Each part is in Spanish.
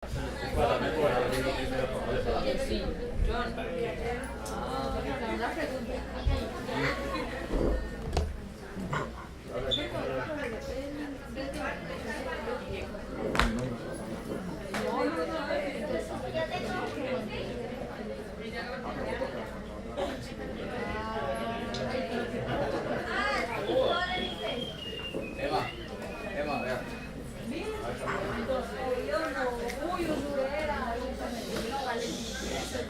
Sí, John. Una pregunta. Emma, vea.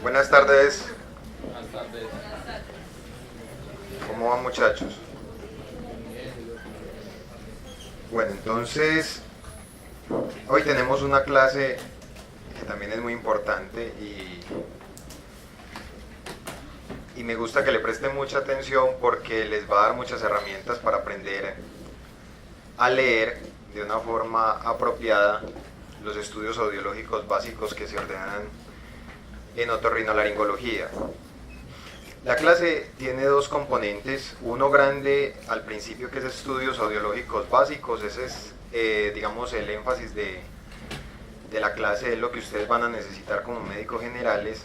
Buenas tardes, Buenas tardes. ¿cómo van muchachos? Bueno, entonces, hoy tenemos una clase que también es muy importante y me gusta que le presten mucha atención porque les va a dar muchas herramientas para aprender a leer de una forma apropiada los estudios audiológicos básicos que se ordenan en otorrinolaringología. La clase tiene dos componentes, uno grande al principio que es estudios audiológicos básicos, ese es digamos el énfasis de la clase, es lo que ustedes van a necesitar como médicos generales,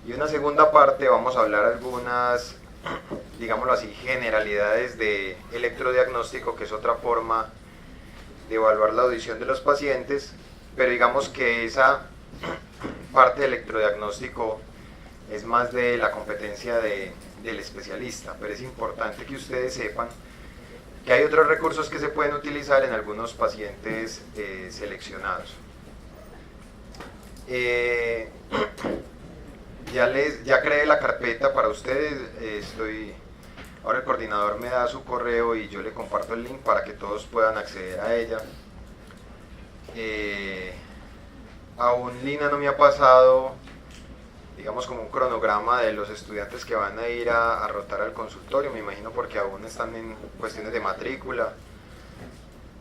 y una segunda parte vamos a hablar algunas, digámoslo así, generalidades de electrodiagnóstico, que es otra forma de evaluar la audición de los pacientes, pero digamos que esa parte de electrodiagnóstico es más de la competencia del especialista, pero es importante que ustedes sepan que hay otros recursos que se pueden utilizar en algunos pacientes seleccionados. Ya creé la carpeta para ustedes, ahora el coordinador me da su correo y yo le comparto el link para que todos puedan acceder a ella. Aún Lina no me ha pasado, digamos, como un cronograma de los estudiantes que van a ir a rotar al consultorio, me imagino porque aún están en cuestiones de matrícula,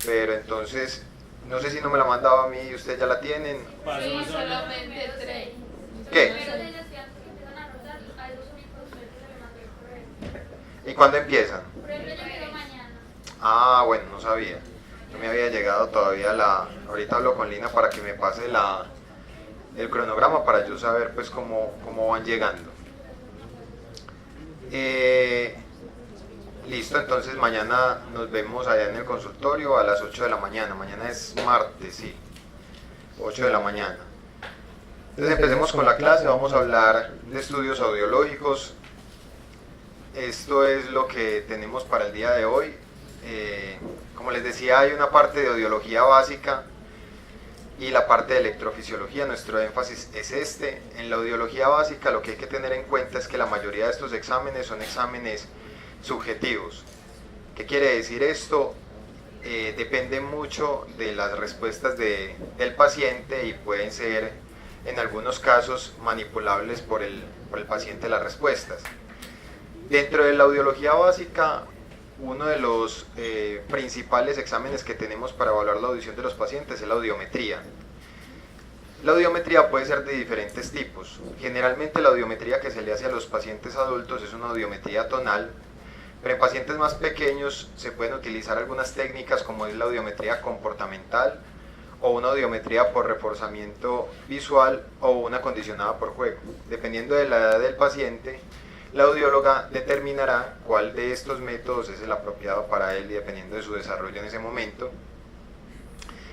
pero entonces, no sé si no me la mandaba a mí y ustedes ya la tienen. Sí, solamente 3. ¿Qué? Pero les decía que empiezan a rotar, a esos únicos ustedes que le mandé el correo. ¿Y cuándo empiezan? Por ejemplo, yo quiero mañana. Ah, bueno, no sabía. No me había llegado todavía ahorita hablo con Lina para que me pase el cronograma para yo saber pues cómo van llegando. Listo, entonces mañana nos vemos allá en el consultorio a las 8 de la mañana. Mañana es martes, sí. 8 de la mañana. Entonces empecemos con la clase, vamos a hablar de estudios audiológicos. Esto es lo que tenemos para el día de hoy. Como les decía, hay una parte de audiología básica y la parte de electrofisiología. Nuestro énfasis es este. En la audiología básica lo que hay que tener en cuenta es que la mayoría de estos exámenes son exámenes subjetivos. ¿Qué quiere decir esto? Depende mucho de las respuestas del paciente y pueden ser en algunos casos manipulables por el paciente las respuestas. Dentro de la audiología básica, uno de los principales exámenes que tenemos para evaluar la audición de los pacientes es la audiometría. La audiometría puede ser de diferentes tipos. Generalmente la audiometría que se le hace a los pacientes adultos es una audiometría tonal, pero en pacientes más pequeños se pueden utilizar algunas técnicas como es la audiometría comportamental o una audiometría por reforzamiento visual o una condicionada por juego. Dependiendo de la edad del paciente, la audióloga determinará cuál de estos métodos es el apropiado para él y dependiendo de su desarrollo en ese momento.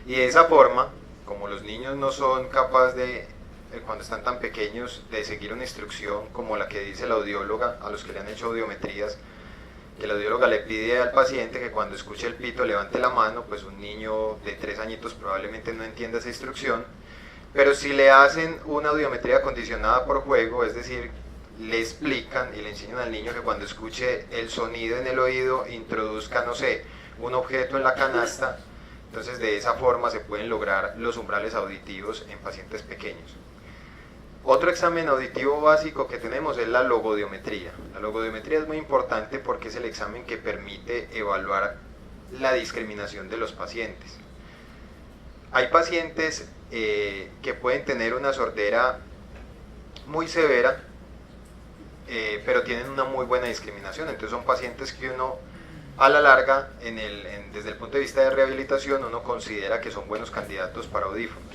Y de esa forma, como los niños no son capaces cuando están tan pequeños, de seguir una instrucción como la que dice la audióloga a los que le han hecho audiometrías, que la audióloga le pide al paciente que cuando escuche el pito levante la mano, pues un niño de 3 añitos probablemente no entienda esa instrucción, pero si le hacen una audiometría condicionada por juego, es decir, le explican y le enseñan al niño que cuando escuche el sonido en el oído introduzca, no sé, un objeto en la canasta, entonces de esa forma se pueden lograr los umbrales auditivos en pacientes pequeños. Otro examen auditivo básico que tenemos es la logodiometría. La logodiometría es muy importante porque es el examen que permite evaluar la discriminación de los pacientes. Hay pacientes que pueden tener una sordera muy severa, pero tienen una muy buena discriminación, entonces son pacientes que uno a la larga, desde el punto de vista de rehabilitación, uno considera que son buenos candidatos para audífonos.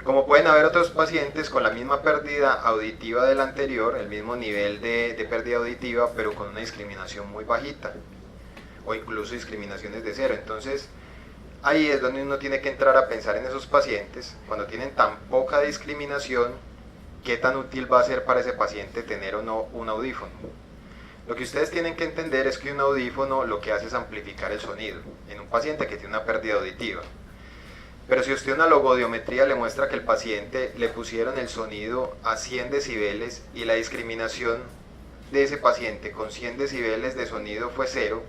Como pueden haber otros pacientes con la misma pérdida auditiva del anterior, el mismo nivel de pérdida auditiva, pero con una discriminación muy bajita, o incluso discriminaciones de cero. Entonces, ahí es donde uno tiene que entrar a pensar en esos pacientes, cuando tienen tan poca discriminación, qué tan útil va a ser para ese paciente tener o no un audífono. Lo que ustedes tienen que entender es que un audífono lo que hace es amplificar el sonido en un paciente que tiene una pérdida auditiva. Pero si usted una logodiometría le muestra que el paciente le pusieron el sonido a 100 decibeles y la discriminación de ese paciente con 100 decibeles de sonido fue cero,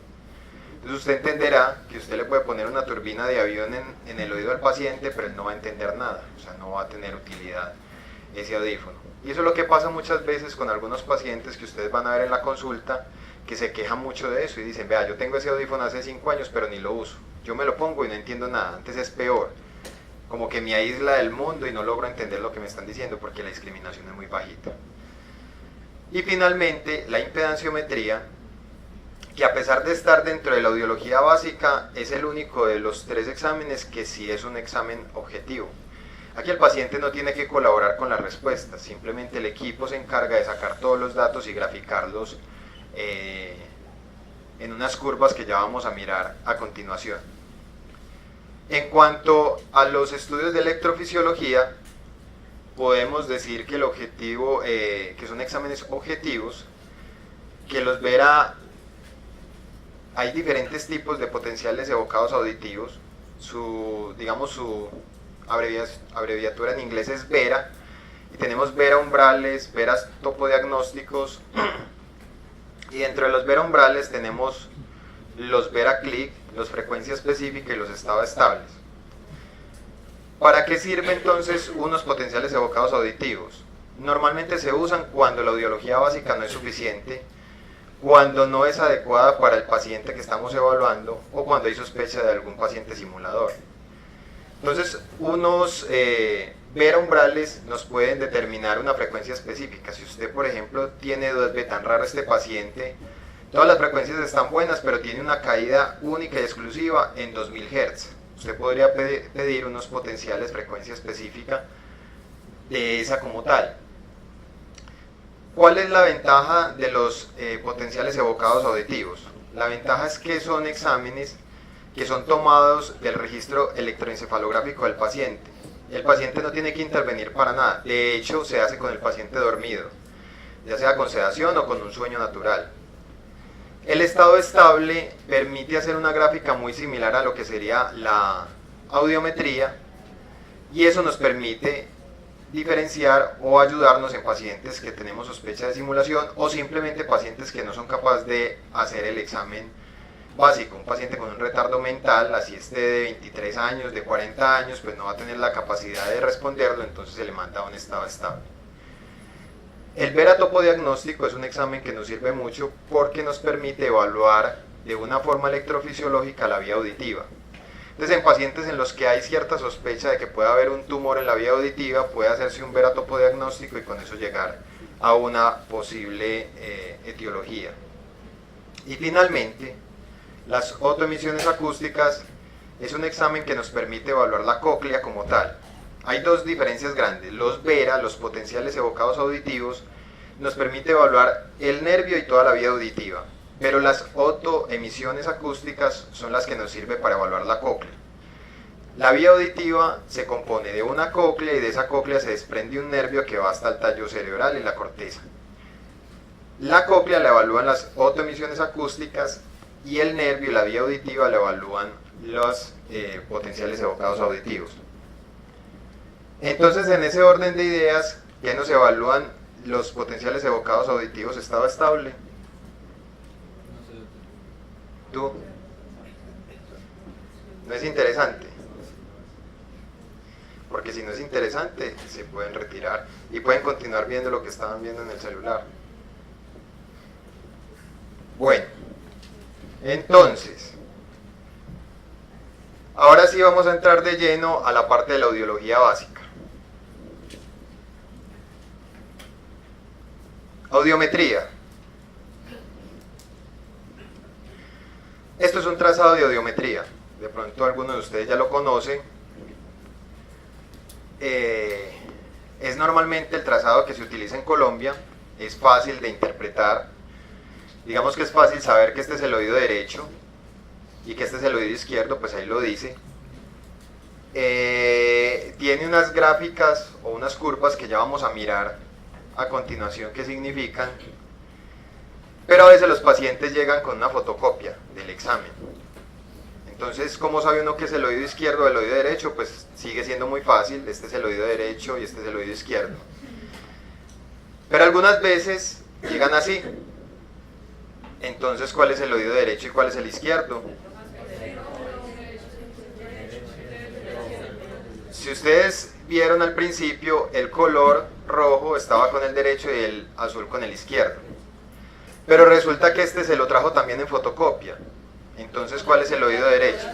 entonces usted entenderá que usted le puede poner una turbina de avión en el oído al paciente, pero él no va a entender nada, o sea, no va a tener utilidad ese audífono. Y eso es lo que pasa muchas veces con algunos pacientes que ustedes van a ver en la consulta, que se quejan mucho de eso y dicen, vea, yo tengo ese audífono hace 5 años, pero ni lo uso. Yo me lo pongo y no entiendo nada, antes es peor. Como que me aísla del mundo y no logro entender lo que me están diciendo porque la discriminación es muy bajita. Y finalmente, la impedanciometría, que a pesar de estar dentro de la audiología básica, es el único de los 3 exámenes que sí es un examen objetivo. Aquí el paciente no tiene que colaborar con las respuestas, simplemente el equipo se encarga de sacar todos los datos y graficarlos en unas curvas que ya vamos a mirar a continuación. En cuanto a los estudios de electrofisiología, podemos decir que el objetivo, que son exámenes objetivos, que los verá, hay diferentes tipos de potenciales evocados auditivos, su abreviatura en inglés es VERA, y tenemos VERA umbrales, VERAs topodiagnósticos, y dentro de los VERA umbrales tenemos los VERA click, los frecuencia específica y los estado estables. ¿Para qué sirven entonces unos potenciales evocados auditivos? Normalmente se usan cuando la audiología básica no es suficiente, cuando no es adecuada para el paciente que estamos evaluando o cuando hay sospecha de algún paciente simulador. Entonces, unos VERA umbrales nos pueden determinar una frecuencia específica. Si usted, por ejemplo, tiene 2B, tan raro este paciente, todas las frecuencias están buenas, pero tiene una caída única y exclusiva en 2000 Hz. Usted podría pedir unos potenciales frecuencia específica de esa como tal. ¿Cuál es la ventaja de los potenciales evocados auditivos? La ventaja es que son exámenes que son tomados del registro electroencefalográfico del paciente. El paciente no tiene que intervenir para nada. De hecho, se hace con el paciente dormido, ya sea con sedación o con un sueño natural. El estado estable permite hacer una gráfica muy similar a lo que sería la audiometría, y eso nos permite diferenciar o ayudarnos en pacientes que tenemos sospecha de simulación o simplemente pacientes que no son capaces de hacer el examen básico. Un paciente con un retardo mental, así esté de 23 años, de 40 años, pues no va a tener la capacidad de responderlo, entonces se le manda a un estado estable. El VERA topodiagnóstico es un examen que nos sirve mucho porque nos permite evaluar de una forma electrofisiológica la vía auditiva. Entonces, en pacientes en los que hay cierta sospecha de que pueda haber un tumor en la vía auditiva, puede hacerse un VERA topodiagnóstico y con eso llegar a una posible etiología. Y finalmente, las otoemisiones acústicas es un examen que nos permite evaluar la cóclea como tal. Hay 2 diferencias grandes. Los VERA, los potenciales evocados auditivos, nos permite evaluar el nervio y toda la vía auditiva, pero las otoemisiones acústicas son las que nos sirven para evaluar la cóclea. La vía auditiva se compone de una cóclea y de esa cóclea se desprende un nervio que va hasta el tallo cerebral y la corteza. La cóclea la evalúan las otoemisiones acústicas y el nervio y la vía auditiva la evalúan los potenciales evocados auditivos. Entonces, en ese orden de ideas, ¿qué nos evalúan los potenciales evocados auditivos estado estable? ¿Tú? ¿No es interesante? Porque si no es interesante, se pueden retirar y pueden continuar viendo lo que estaban viendo en el celular. Bueno, entonces, ahora sí vamos a entrar de lleno a la parte de la audiología básica. Audiometría. Esto es un trazado de audiometría. De pronto algunos de ustedes ya lo conocen. es normalmente el trazado que se utiliza en Colombia, es fácil de interpretar. Digamos que es fácil saber que este es el oído derecho y que este es el oído izquierdo, pues ahí lo dice. Tiene unas gráficas o unas curvas que ya vamos a mirar a continuación qué significan, pero a veces los pacientes llegan con una fotocopia del examen. Entonces, ¿cómo sabe uno que es el oído izquierdo o el oído derecho? Pues sigue siendo muy fácil, este es el oído derecho y este es el oído izquierdo. Pero algunas veces llegan así. Entonces, ¿cuál es el oído derecho y cuál es el izquierdo? Si ustedes vieron al principio, el color rojo estaba con el derecho y el azul con el izquierdo. Pero resulta que este se lo trajo también en fotocopia. Entonces, ¿cuál es el oído derecho?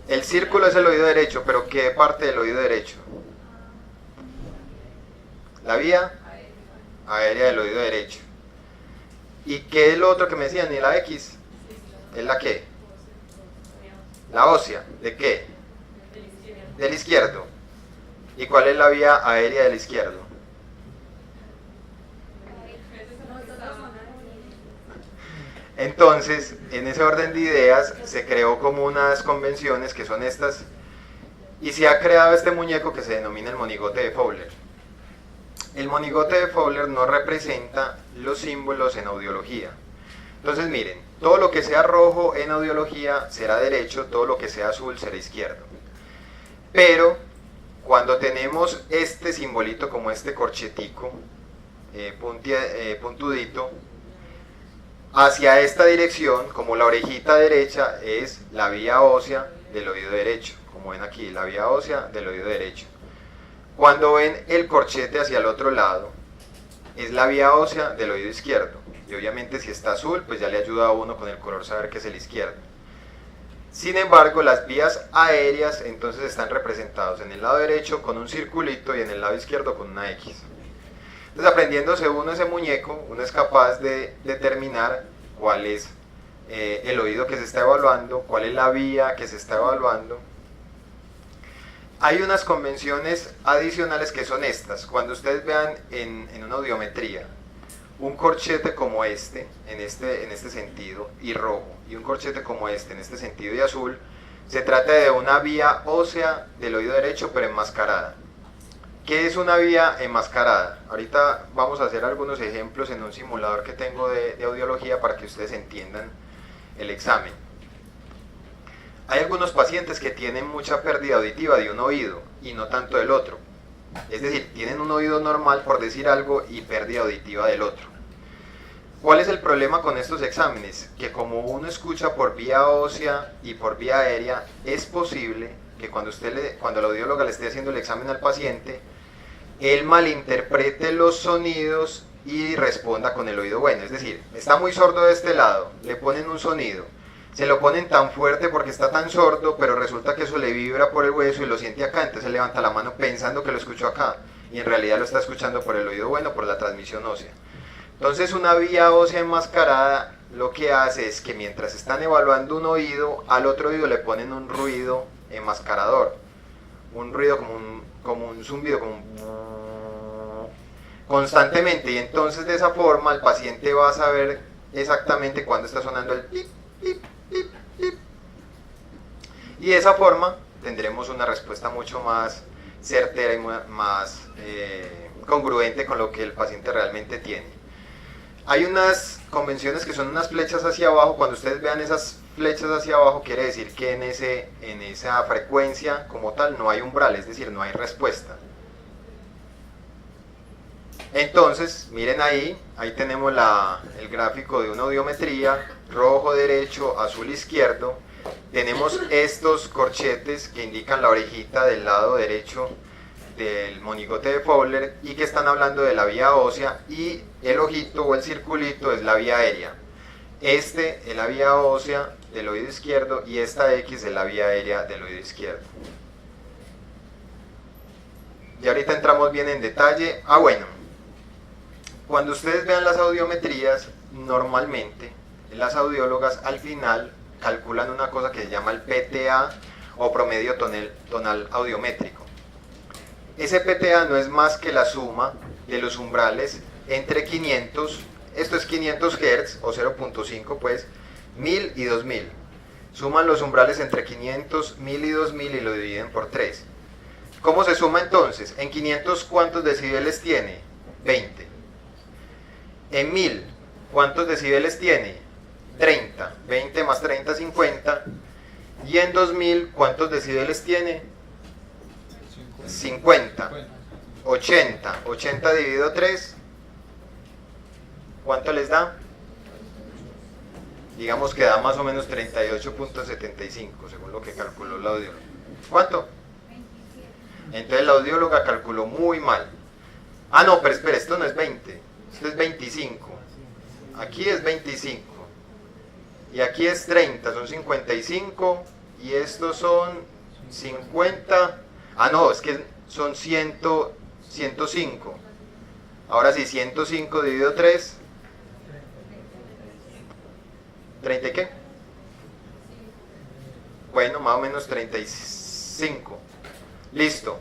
El círculo es el oído derecho, pero ¿qué parte del oído derecho? La vía aérea del oído derecho. ¿Y qué es lo otro que me decían? ¿Y la X? ¿Es la qué? La ósea. ¿De qué? Del izquierdo. ¿Y cuál es la vía aérea del izquierdo? Entonces, en ese orden de ideas, se creó como unas convenciones que son estas, y se ha creado este muñeco que se denomina el monigote de Fowler. El monigote de Fowler no representa los símbolos en audiología. Entonces miren, todo lo que sea rojo en audiología será derecho, todo lo que sea azul será izquierdo. Pero cuando tenemos este simbolito como este corchetico, puntudito, hacia esta dirección, como la orejita derecha es la vía ósea del oído derecho, como ven aquí, la vía ósea del oído derecho. Cuando ven el corchete hacia el otro lado, es la vía ósea del oído izquierdo. Y obviamente si está azul, pues ya le ayuda a uno con el color saber que es el izquierdo. Sin embargo, las vías aéreas entonces están representadas en el lado derecho con un circulito y en el lado izquierdo con una X. Entonces, aprendiéndose uno ese muñeco, uno es capaz de determinar cuál es el oído que se está evaluando, cuál es la vía que se está evaluando. Hay unas convenciones adicionales que son estas. Cuando ustedes vean en una audiometría un corchete como este, en este sentido, y rojo, y un corchete como este, en este sentido, y azul, se trata de una vía ósea del oído derecho, pero enmascarada. ¿Qué es una vía enmascarada? Ahorita vamos a hacer algunos ejemplos en un simulador que tengo de audiología para que ustedes entiendan el examen. Hay algunos pacientes que tienen mucha pérdida auditiva de un oído y no tanto del otro. Es decir, tienen un oído normal, por decir algo, y pérdida auditiva del otro. ¿Cuál es el problema con estos exámenes? Que como uno escucha por vía ósea y por vía aérea, es posible que cuando la audióloga le esté haciendo el examen al paciente, él malinterprete los sonidos y responda con el oído bueno. Es decir, está muy sordo de este lado, le ponen un sonido, se lo ponen tan fuerte porque está tan sordo, pero resulta que eso le vibra por el hueso y lo siente acá, entonces él levanta la mano pensando que lo escuchó acá, y en realidad lo está escuchando por el oído bueno, por la transmisión ósea. Entonces una vía ósea enmascarada lo que hace es que mientras están evaluando un oído, al otro oído le ponen un ruido enmascarador, un ruido como un zumbido, como un constantemente, y entonces de esa forma el paciente va a saber exactamente cuándo está sonando el pip, pip, pip, pip. Y de esa forma tendremos una respuesta mucho más certera y más congruente con lo que el paciente realmente tiene. Hay unas convenciones que son unas flechas hacia abajo. Cuando ustedes vean esas flechas hacia abajo, quiere decir que en esa frecuencia como tal no hay umbral, es decir, no hay respuesta. Entonces, miren ahí tenemos el gráfico de una audiometría, rojo derecho, azul izquierdo. Tenemos estos corchetes que indican la orejita del lado derecho del monigote de Fowler y que están hablando de la vía ósea, y el ojito o el circulito es la vía aérea. Este es la vía ósea del oído izquierdo y esta X es la vía aérea del oído izquierdo. Y ahorita entramos bien en detalle. Bueno, cuando ustedes vean las audiometrías, normalmente las audiólogas al final calculan una cosa que se llama el PTA o promedio tonal audiométrico. Ese PTA no es más que la suma de los umbrales entre 500, esto es 500 Hz o 0.5 pues, 1000 y 2000. Suman los umbrales entre 500, 1000 y 2000 y lo dividen por 3. ¿Cómo se suma entonces? En 500, ¿cuántos decibeles tiene? 20. En 1000, ¿cuántos decibeles tiene? 30. 20 más 30, 50. Y en 2000, ¿cuántos decibeles tiene? 50. 80. 80 dividido 3. ¿Cuánto les da? Digamos que da más o menos 38.75, según lo que calculó la audióloga. ¿Cuánto? Entonces la audióloga calculó muy mal. Ah, no, pero espera, esto no es 20, esto es 25. Aquí es 25. Y aquí es 30, son 55. Y estos son 50. Ah, no, es que son 105. Ahora sí, 105 dividido 3. ¿30 y qué? Bueno, más o menos 35. Listo.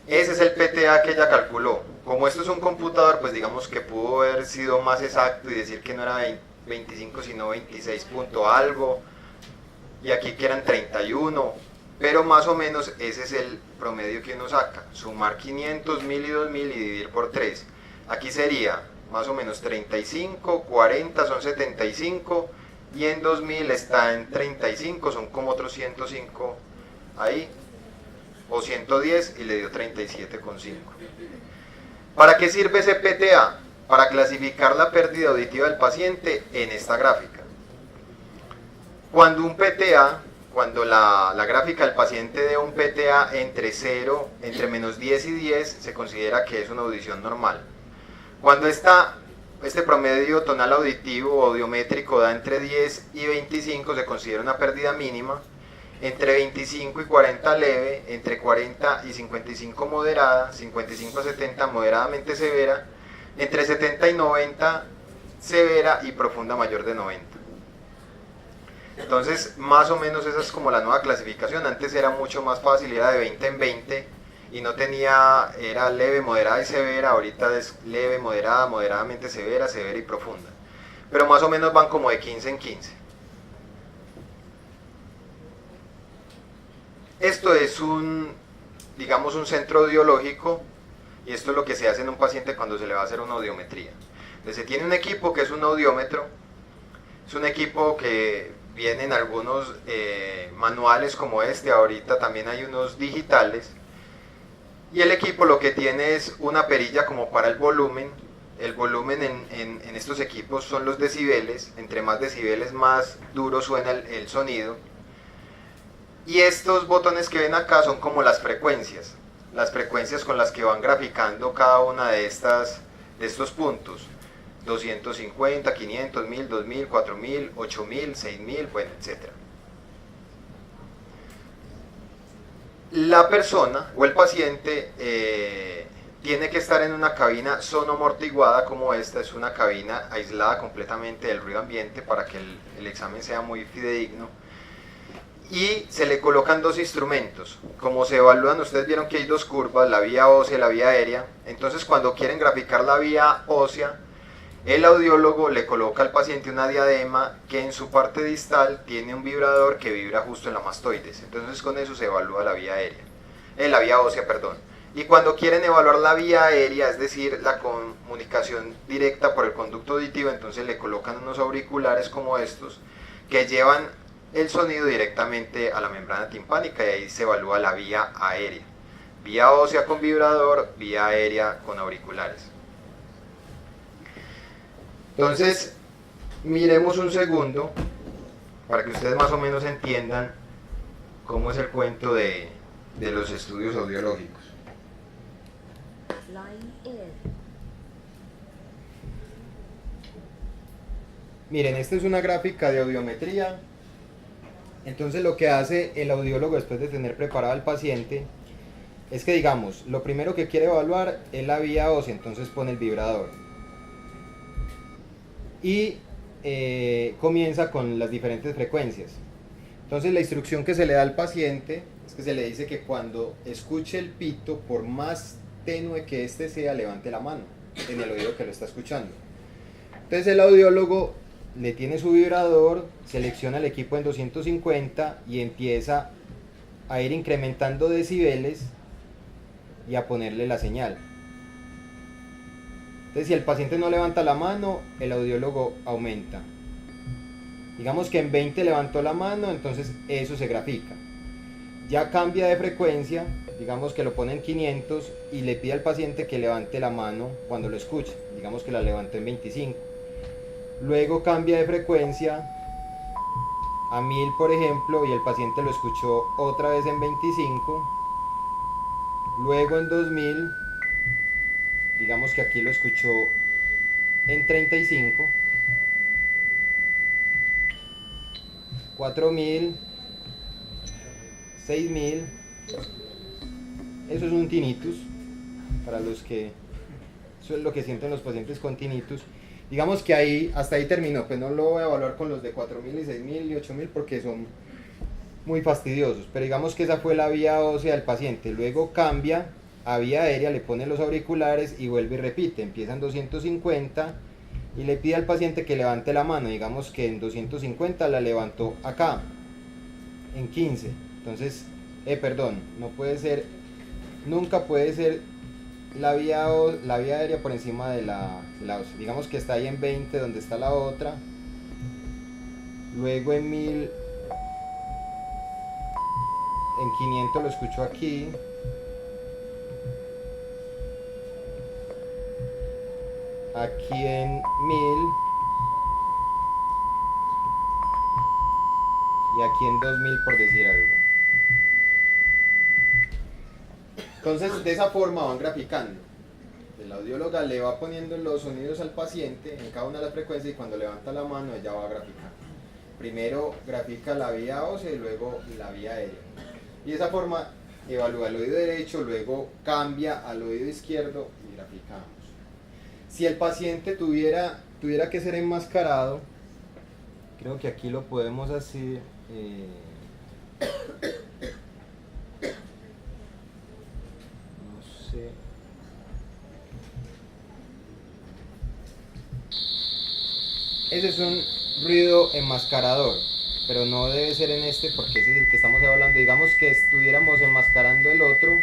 Ese es el PTA que ella calculó. Como esto es un computador, pues digamos que pudo haber sido más exacto y decir que no era 25 sino 26 punto algo. Y aquí que eran 31. Pero más o menos ese es el promedio que uno saca. Sumar 500, 1000 y 2000 y dividir por 3. Aquí sería más o menos 35, 40 son 75. Y en 2000 está en 35, son como otros 105 ahí, o 110 y le dio 37,5. ¿Para qué sirve ese PTA? Para clasificar la pérdida auditiva del paciente en esta gráfica. Cuando un PTA, cuando la gráfica del paciente dé un PTA entre 0, entre menos 10 y 10, se considera que es una audición normal. Cuando este promedio tonal auditivo o audiométrico da entre 10 y 25, se considera una pérdida mínima. Entre 25 y 40 leve, entre 40 y 55 moderada, 55 a 70 moderadamente severa, entre 70 y 90 severa y profunda mayor de 90. Entonces, más o menos esa es como la nueva clasificación. Antes era mucho más fácil, era de 20 en 20 y no tenía, era leve, moderada y severa. Ahorita es leve, moderada, moderadamente severa, severa y profunda. Pero más o menos van como de 15 en 15. Esto es digamos un centro audiológico, y esto es lo que se hace en un paciente cuando se le va a hacer una audiometría. Entonces se tiene un equipo que es un audiómetro, es un equipo que viene en algunos manuales como este, ahorita también hay unos digitales, y el equipo lo que tiene es una perilla como para el volumen. El volumen en estos equipos son los decibeles, entre más decibeles más duro suena el sonido. Y estos botones que ven acá son como las frecuencias con las que van graficando cada una de estos puntos. 250, 500, 1000, 2000, 4000, 8000, 6000, bueno, etc. La persona o el paciente tiene que estar en una cabina sonoamortiguada como esta, es una cabina aislada completamente del ruido ambiente para que el examen sea muy fidedigno. Y se le colocan dos instrumentos. Como se evalúan, ustedes vieron que hay dos curvas, la vía ósea y la vía aérea. Entonces cuando quieren graficar la vía ósea, el audiólogo le coloca al paciente una diadema que en su parte distal tiene un vibrador que vibra justo en la mastoides. Entonces con eso se evalúa la vía aérea, la vía ósea, perdón. Y cuando quieren evaluar la vía aérea, es decir, la comunicación directa por el conducto auditivo, entonces le colocan unos auriculares como estos que llevan el sonido directamente a la membrana timpánica y ahí se evalúa la vía aérea. Vía ósea con vibrador, vía aérea con auriculares. Entonces, miremos un segundo para que ustedes más o menos entiendan cómo es el cuento de los estudios audiológicos. Miren, esta es una gráfica de audiometría. Entonces lo que hace el audiólogo después de tener preparado al paciente es que, digamos, lo primero que quiere evaluar es la vía ósea, entonces pone el vibrador y comienza con las diferentes frecuencias. Entonces la instrucción que se le da al paciente es que se le dice que cuando escuche el pito, por más tenue que éste sea, levante la mano en el oído que lo está escuchando. Entonces el audiólogo le tiene su vibrador, selecciona el equipo en 250 y empieza a ir incrementando decibeles y a ponerle la señal. Entonces si el paciente no levanta la mano, el audiólogo aumenta. Digamos que en 20 levantó la mano, entonces eso se grafica. Ya cambia de frecuencia, digamos que lo pone en 500 y le pide al paciente que levante la mano cuando lo escuche. Digamos que la levantó en 25. Luego cambia de frecuencia a 1000, por ejemplo, y el paciente lo escuchó otra vez en 25. Luego en 2000, digamos que aquí lo escuchó en 35. 4000, 6000, eso es un tinnitus, para los que, eso es lo que sienten los pacientes con tinnitus. Digamos que ahí, hasta ahí terminó, pues no lo voy a evaluar con los de 4000 y 6000 y 8000 porque son muy fastidiosos, pero digamos que esa fue la vía ósea del paciente. Luego cambia a vía aérea, le pone los auriculares y vuelve y repite, empieza en 250 y le pide al paciente que levante la mano. Digamos que en 250 la levantó acá, en 15. Entonces, no puede ser, nunca puede ser la vía aérea por encima de la ósea. Digamos que está ahí en 20 donde está la otra. Luego en 1000, en 500 lo escucho aquí. Aquí en 1000 y aquí en 2000, por decir algo. Entonces de esa forma van graficando. El audióloga le va poniendo los sonidos al paciente en cada una de las frecuencias y cuando levanta la mano ella va a graficar. Primero grafica la vía ósea y luego la vía aérea. Y de esa forma evalúa el oído derecho, luego cambia al oído izquierdo y graficamos. Si el paciente tuviera que ser enmascarado, creo que aquí lo podemos hacer. No sé. Ese es un ruido enmascarador, pero no debe ser en este porque ese es el que estamos evaluando. Digamos que estuviéramos enmascarando el otro.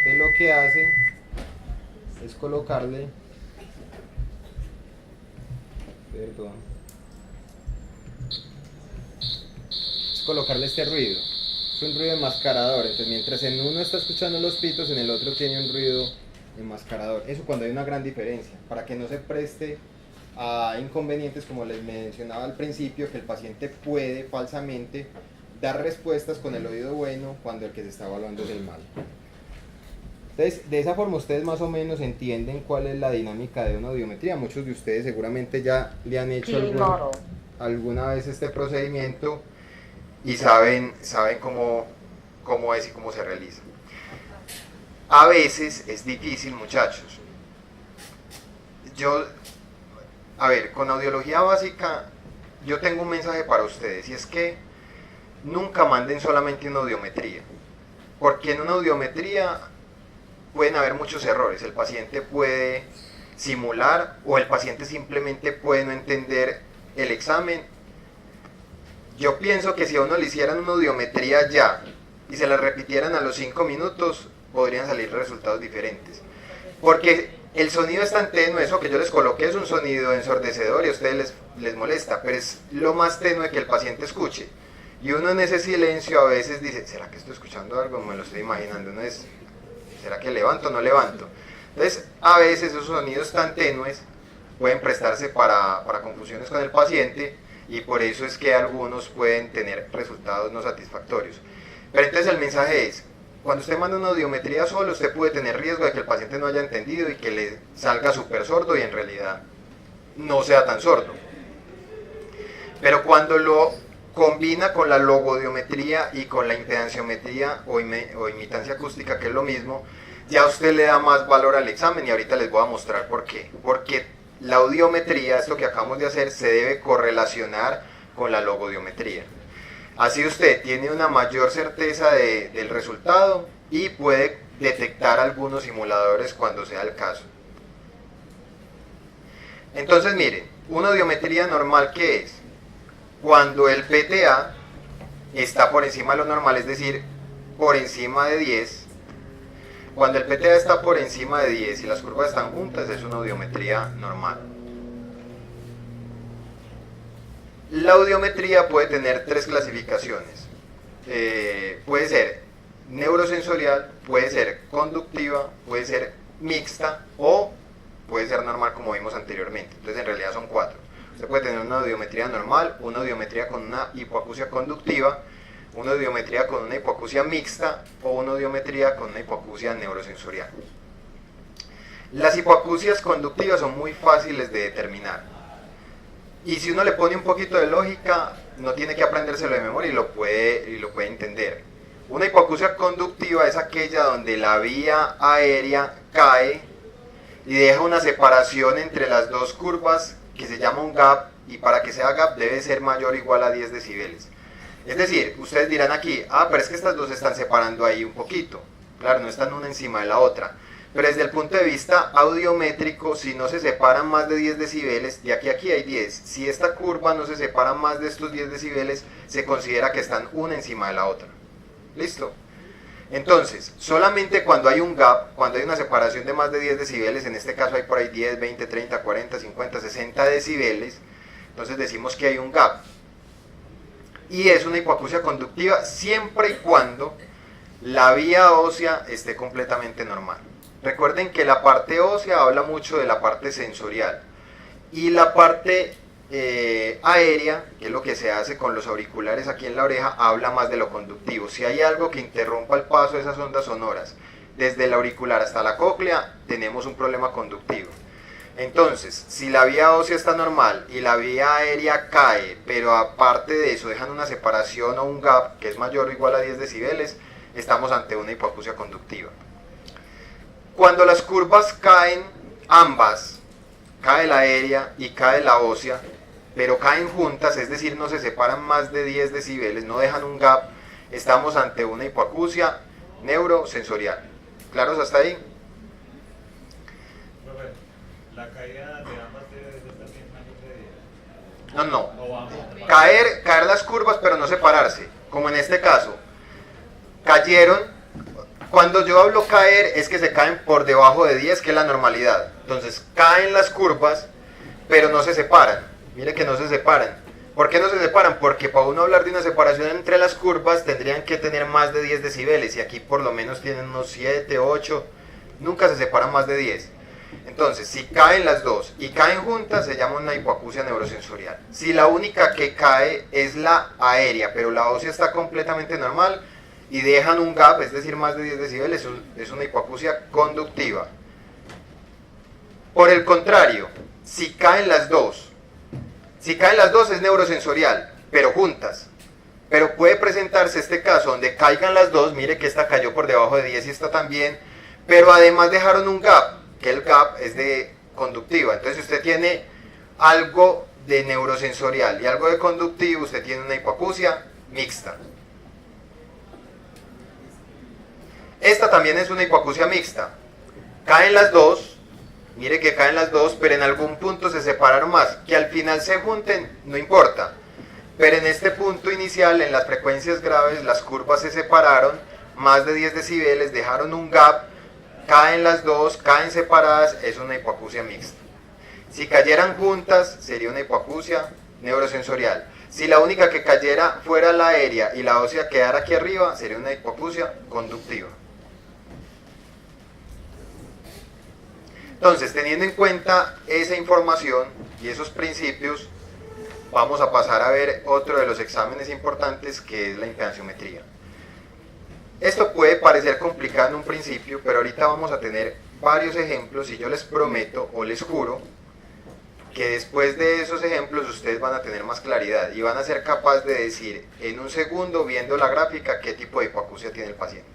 Entonces lo que hace es colocarle, este ruido. Es un ruido enmascarador. Entonces mientras en uno está escuchando los pitos, en el otro tiene un ruido enmascarador. Eso cuando hay una gran diferencia, para que no se preste a inconvenientes como les mencionaba al principio, que el paciente puede falsamente dar respuestas con el oído bueno cuando el que se está evaluando es el malo. Entonces, de esa forma ustedes más o menos entienden cuál es la dinámica de una audiometría. Muchos de ustedes seguramente ya le han hecho alguna vez este procedimiento y saben cómo es y cómo se realiza. A veces es difícil, muchachos. Con audiología básica, yo tengo un mensaje para ustedes y es que nunca manden solamente una audiometría, porque en una audiometría pueden haber muchos errores. El paciente puede simular o el paciente simplemente puede no entender el examen. Yo pienso que si a uno le hicieran una audiometría ya y se la repitieran a los 5 minutos, podrían salir resultados diferentes. Porque el sonido es tan tenue, eso que yo les coloqué es un sonido ensordecedor y a ustedes les molesta, pero es lo más tenue que el paciente escuche. Y uno en ese silencio a veces dice, ¿será que estoy escuchando algo? Me lo estoy imaginando. ¿Será que levanto o no levanto? Entonces, a veces esos sonidos tan tenues pueden prestarse para confusiones con el paciente y por eso es que algunos pueden tener resultados no satisfactorios. Pero entonces el mensaje es, cuando usted manda una audiometría solo, usted puede tener riesgo de que el paciente no haya entendido y que le salga súper sordo y en realidad no sea tan sordo. Pero cuando lo combina con la logodiometría y con la impedanciometría o imitancia acústica, que es lo mismo, ya usted le da más valor al examen y ahorita les voy a mostrar por qué. Porque la audiometría, esto que acabamos de hacer, se debe correlacionar con la logodiometría. Así usted tiene una mayor certeza del resultado y puede detectar algunos simuladores cuando sea el caso. Entonces miren, una audiometría normal, ¿qué es? Cuando el PTA está por encima de lo normal, es decir, por encima de 10. Cuando el PTA está por encima de 10 y las curvas están juntas, es una audiometría normal. La audiometría puede tener tres clasificaciones. Puede ser neurosensorial, puede ser conductiva, puede ser mixta o puede ser normal como vimos anteriormente. Entonces en realidad son 4. Usted puede tener una audiometría normal, una audiometría con una hipoacusia conductiva, una audiometría con una hipoacusia mixta o una audiometría con una hipoacusia neurosensorial. Las hipoacusias conductivas son muy fáciles de determinar. Y si uno le pone un poquito de lógica, no tiene que aprendérselo de memoria y lo puede entender. Una hipoacusia conductiva es aquella donde la vía aérea cae y deja una separación entre las dos curvas que se llama un gap, y para que sea gap debe ser mayor o igual a 10 decibeles. Es decir, ustedes dirán aquí, pero es que estas dos se están separando ahí un poquito. Claro, no están una encima de la otra. Pero desde el punto de vista audiométrico, si no se separan más de 10 decibeles, de aquí a aquí hay 10. Si esta curva no se separa más de estos 10 decibeles, se considera que están una encima de la otra. ¿Listo? Entonces, solamente cuando hay un gap, cuando hay una separación de más de 10 decibeles, en este caso hay por ahí 10, 20, 30, 40, 50, 60 decibeles, entonces decimos que hay un gap. Y es una hipoacusia conductiva siempre y cuando la vía ósea esté completamente normal. Recuerden que la parte ósea habla mucho de la parte sensorial y la parte aérea, que es lo que se hace con los auriculares aquí en la oreja, habla más de lo conductivo. Si hay algo que interrumpa el paso de esas ondas sonoras desde el auricular hasta la cóclea, tenemos un problema conductivo. Entonces, si la vía ósea está normal y la vía aérea cae, pero aparte de eso dejan una separación o un gap que es mayor o igual a 10 decibeles, estamos ante una hipoacusia conductiva. Cuando las curvas caen ambas, cae la aérea y cae la ósea, pero caen juntas, es decir, no se separan más de 10 decibeles, no dejan un gap, estamos ante una hipoacusia neurosensorial. ¿Claros hasta ahí? La caída de ambas debe ser también mayor de 10. No. Caer las curvas, pero no separarse. Como en este caso. Cayeron. Cuando yo hablo caer, es que se caen por debajo de 10, que es la normalidad. Entonces, caen las curvas, pero no se separan. Mire que no se separan. ¿Por qué no se separan? Porque para uno hablar de una separación entre las curvas, tendrían que tener más de 10 decibeles. Y aquí por lo menos tienen unos 7, 8. Nunca se separan más de 10. Entonces, si caen las dos y caen juntas, se llama una hipoacusia neurosensorial. Si la única que cae es la aérea, pero la ósea está completamente normal y dejan un gap, es decir, más de 10 decibeles, es una hipoacusia conductiva. Por el contrario, si caen las dos es neurosensorial, pero juntas. Pero puede presentarse este caso donde caigan las dos, mire que esta cayó por debajo de 10 y esta también, pero además dejaron un gap, que el gap es de conductiva. Entonces usted tiene algo de neurosensorial y algo de conductivo, usted tiene una hipoacusia mixta. Esta también es una hipoacusia mixta. Caen las dos, mire que caen las dos, pero en algún punto se separaron más. Que al final se junten, no importa. Pero en este punto inicial, en las frecuencias graves, las curvas se separaron, más de 10 decibeles, dejaron un gap, caen las dos, caen separadas, es una hipoacusia mixta. Si cayeran juntas, sería una hipoacusia neurosensorial. Si la única que cayera fuera la aérea y la ósea quedara aquí arriba, sería una hipoacusia conductiva. Entonces, teniendo en cuenta esa información y esos principios, vamos a pasar a ver otro de los exámenes importantes, que es la impedanciometría. Esto puede parecer complicado en un principio, pero ahorita vamos a tener varios ejemplos y yo les prometo o les juro que después de esos ejemplos ustedes van a tener más claridad y van a ser capaces de decir en un segundo, viendo la gráfica, qué tipo de hipoacusia tiene el paciente.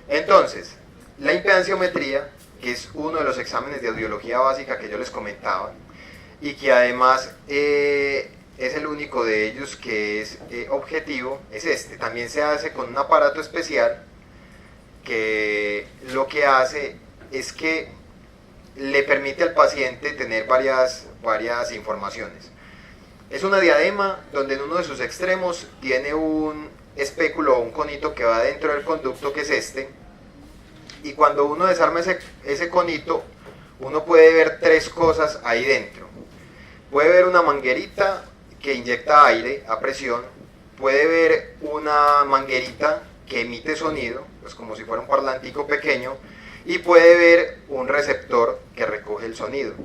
Entonces, la impedanciometría, que es uno de los exámenes de audiología básica que yo les comentaba, y que además es el único de ellos que es objetivo, es este. También se hace con un aparato especial que lo que hace es que le permite al paciente tener varias informaciones. Es una diadema donde en uno de sus extremos tiene un espéculo o un conito que va dentro del conducto, que es este, y cuando uno desarma ese conito, uno puede ver tres cosas ahí dentro. Puede ver una manguerita que inyecta aire a presión, puede ver una manguerita que emite sonido, pues como si fuera un parlantico pequeño, y puede ver un receptor que recoge el sonido.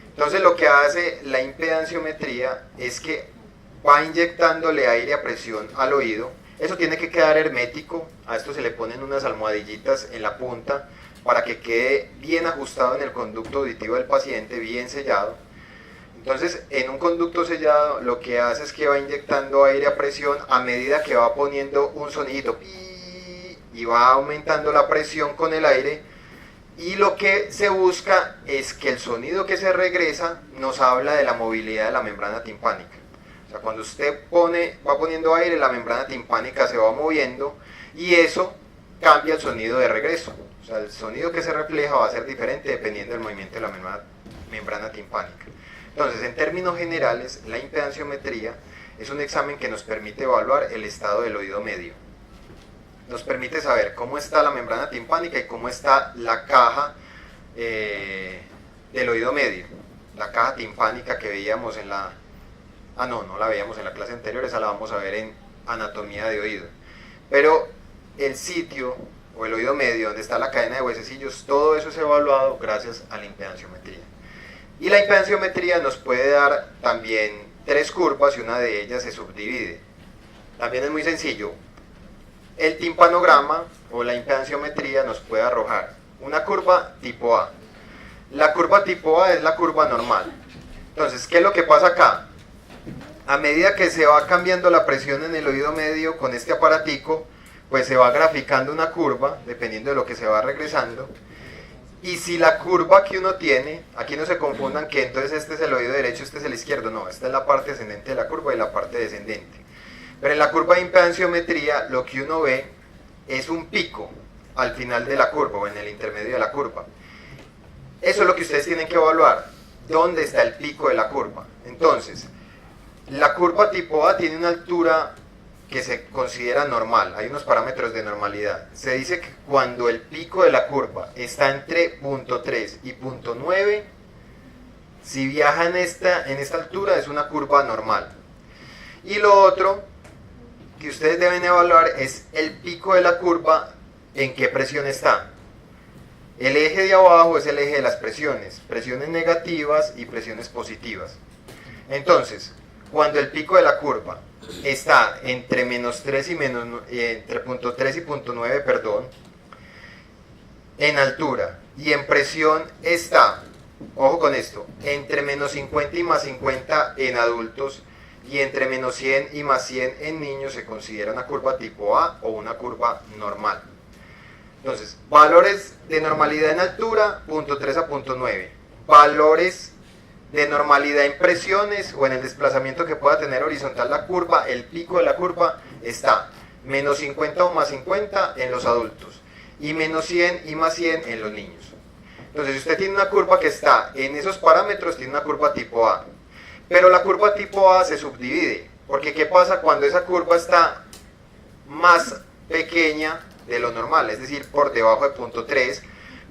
Entonces lo que hace la impedanciometría es que va inyectándole aire a presión al oído. Eso tiene que quedar hermético, a esto se le ponen unas almohadillitas en la punta para que quede bien ajustado en el conducto auditivo del paciente, bien sellado. Entonces, en un conducto sellado lo que hace es que va inyectando aire a presión a medida que va poniendo un sonidito y va aumentando la presión con el aire, y lo que se busca es que el sonido que se regresa nos habla de la movilidad de la membrana timpánica. O sea, cuando usted va poniendo aire, la membrana timpánica se va moviendo y eso cambia el sonido de regreso. O sea, el sonido que se refleja va a ser diferente dependiendo del movimiento de la membrana timpánica. Entonces, en términos generales, la impedanciometría es un examen que nos permite evaluar el estado del oído medio. Nos permite saber cómo está la membrana timpánica y cómo está la caja del oído medio. La caja timpánica que veíamos en la... no la veíamos en la clase anterior, esa la vamos a ver en anatomía de oído. Pero el sitio o el oído medio donde está la cadena de huesecillos, todo eso es evaluado gracias a la impedanciometría. Y la impedanciometría nos puede dar también tres curvas y una de ellas se subdivide. También es muy sencillo. El timpanograma o la impedanciometría nos puede arrojar una curva tipo A. La curva tipo A es la curva normal. Entonces, ¿qué es lo que pasa acá? A medida que se va cambiando la presión en el oído medio con este aparatico, pues se va graficando una curva, dependiendo de lo que se va regresando. Y si la curva que uno tiene, aquí no se confundan que entonces este es el oído derecho, este es el izquierdo, no, esta es la parte ascendente de la curva y la parte descendente. Pero en la curva de impedanciometría lo que uno ve es un pico al final de la curva o en el intermedio de la curva. Eso es lo que ustedes tienen que evaluar, dónde está el pico de la curva. Entonces, la curva tipo A tiene una altura que se considera normal, hay unos parámetros de normalidad. Se dice que cuando el pico de la curva está entre 0.3 y 0.9, si viaja en esta altura es una curva normal. Y lo otro que ustedes deben evaluar es el pico de la curva, en qué presión está. El eje de abajo es el eje de las presiones negativas y presiones positivas. Entonces, cuando el pico de la curva está entre -3 y entre 0.3 y 0.9, perdón, en altura, y en presión está, ojo con esto, entre -50 y +50 en adultos, y entre -100 y +100 en niños, se considera una curva tipo A o una curva normal. Entonces, valores de normalidad en altura, 0.3 a 0.9. Valores de normalidad en presiones o en el desplazamiento que pueda tener horizontal la curva, el pico de la curva está -50 o +50 en los adultos y -100 y +100 en los niños. Entonces, si usted tiene una curva que está en esos parámetros, tiene una curva tipo A. Pero la curva tipo A se subdivide, porque ¿qué pasa cuando esa curva está más pequeña de lo normal? Es decir, por debajo de 0.3,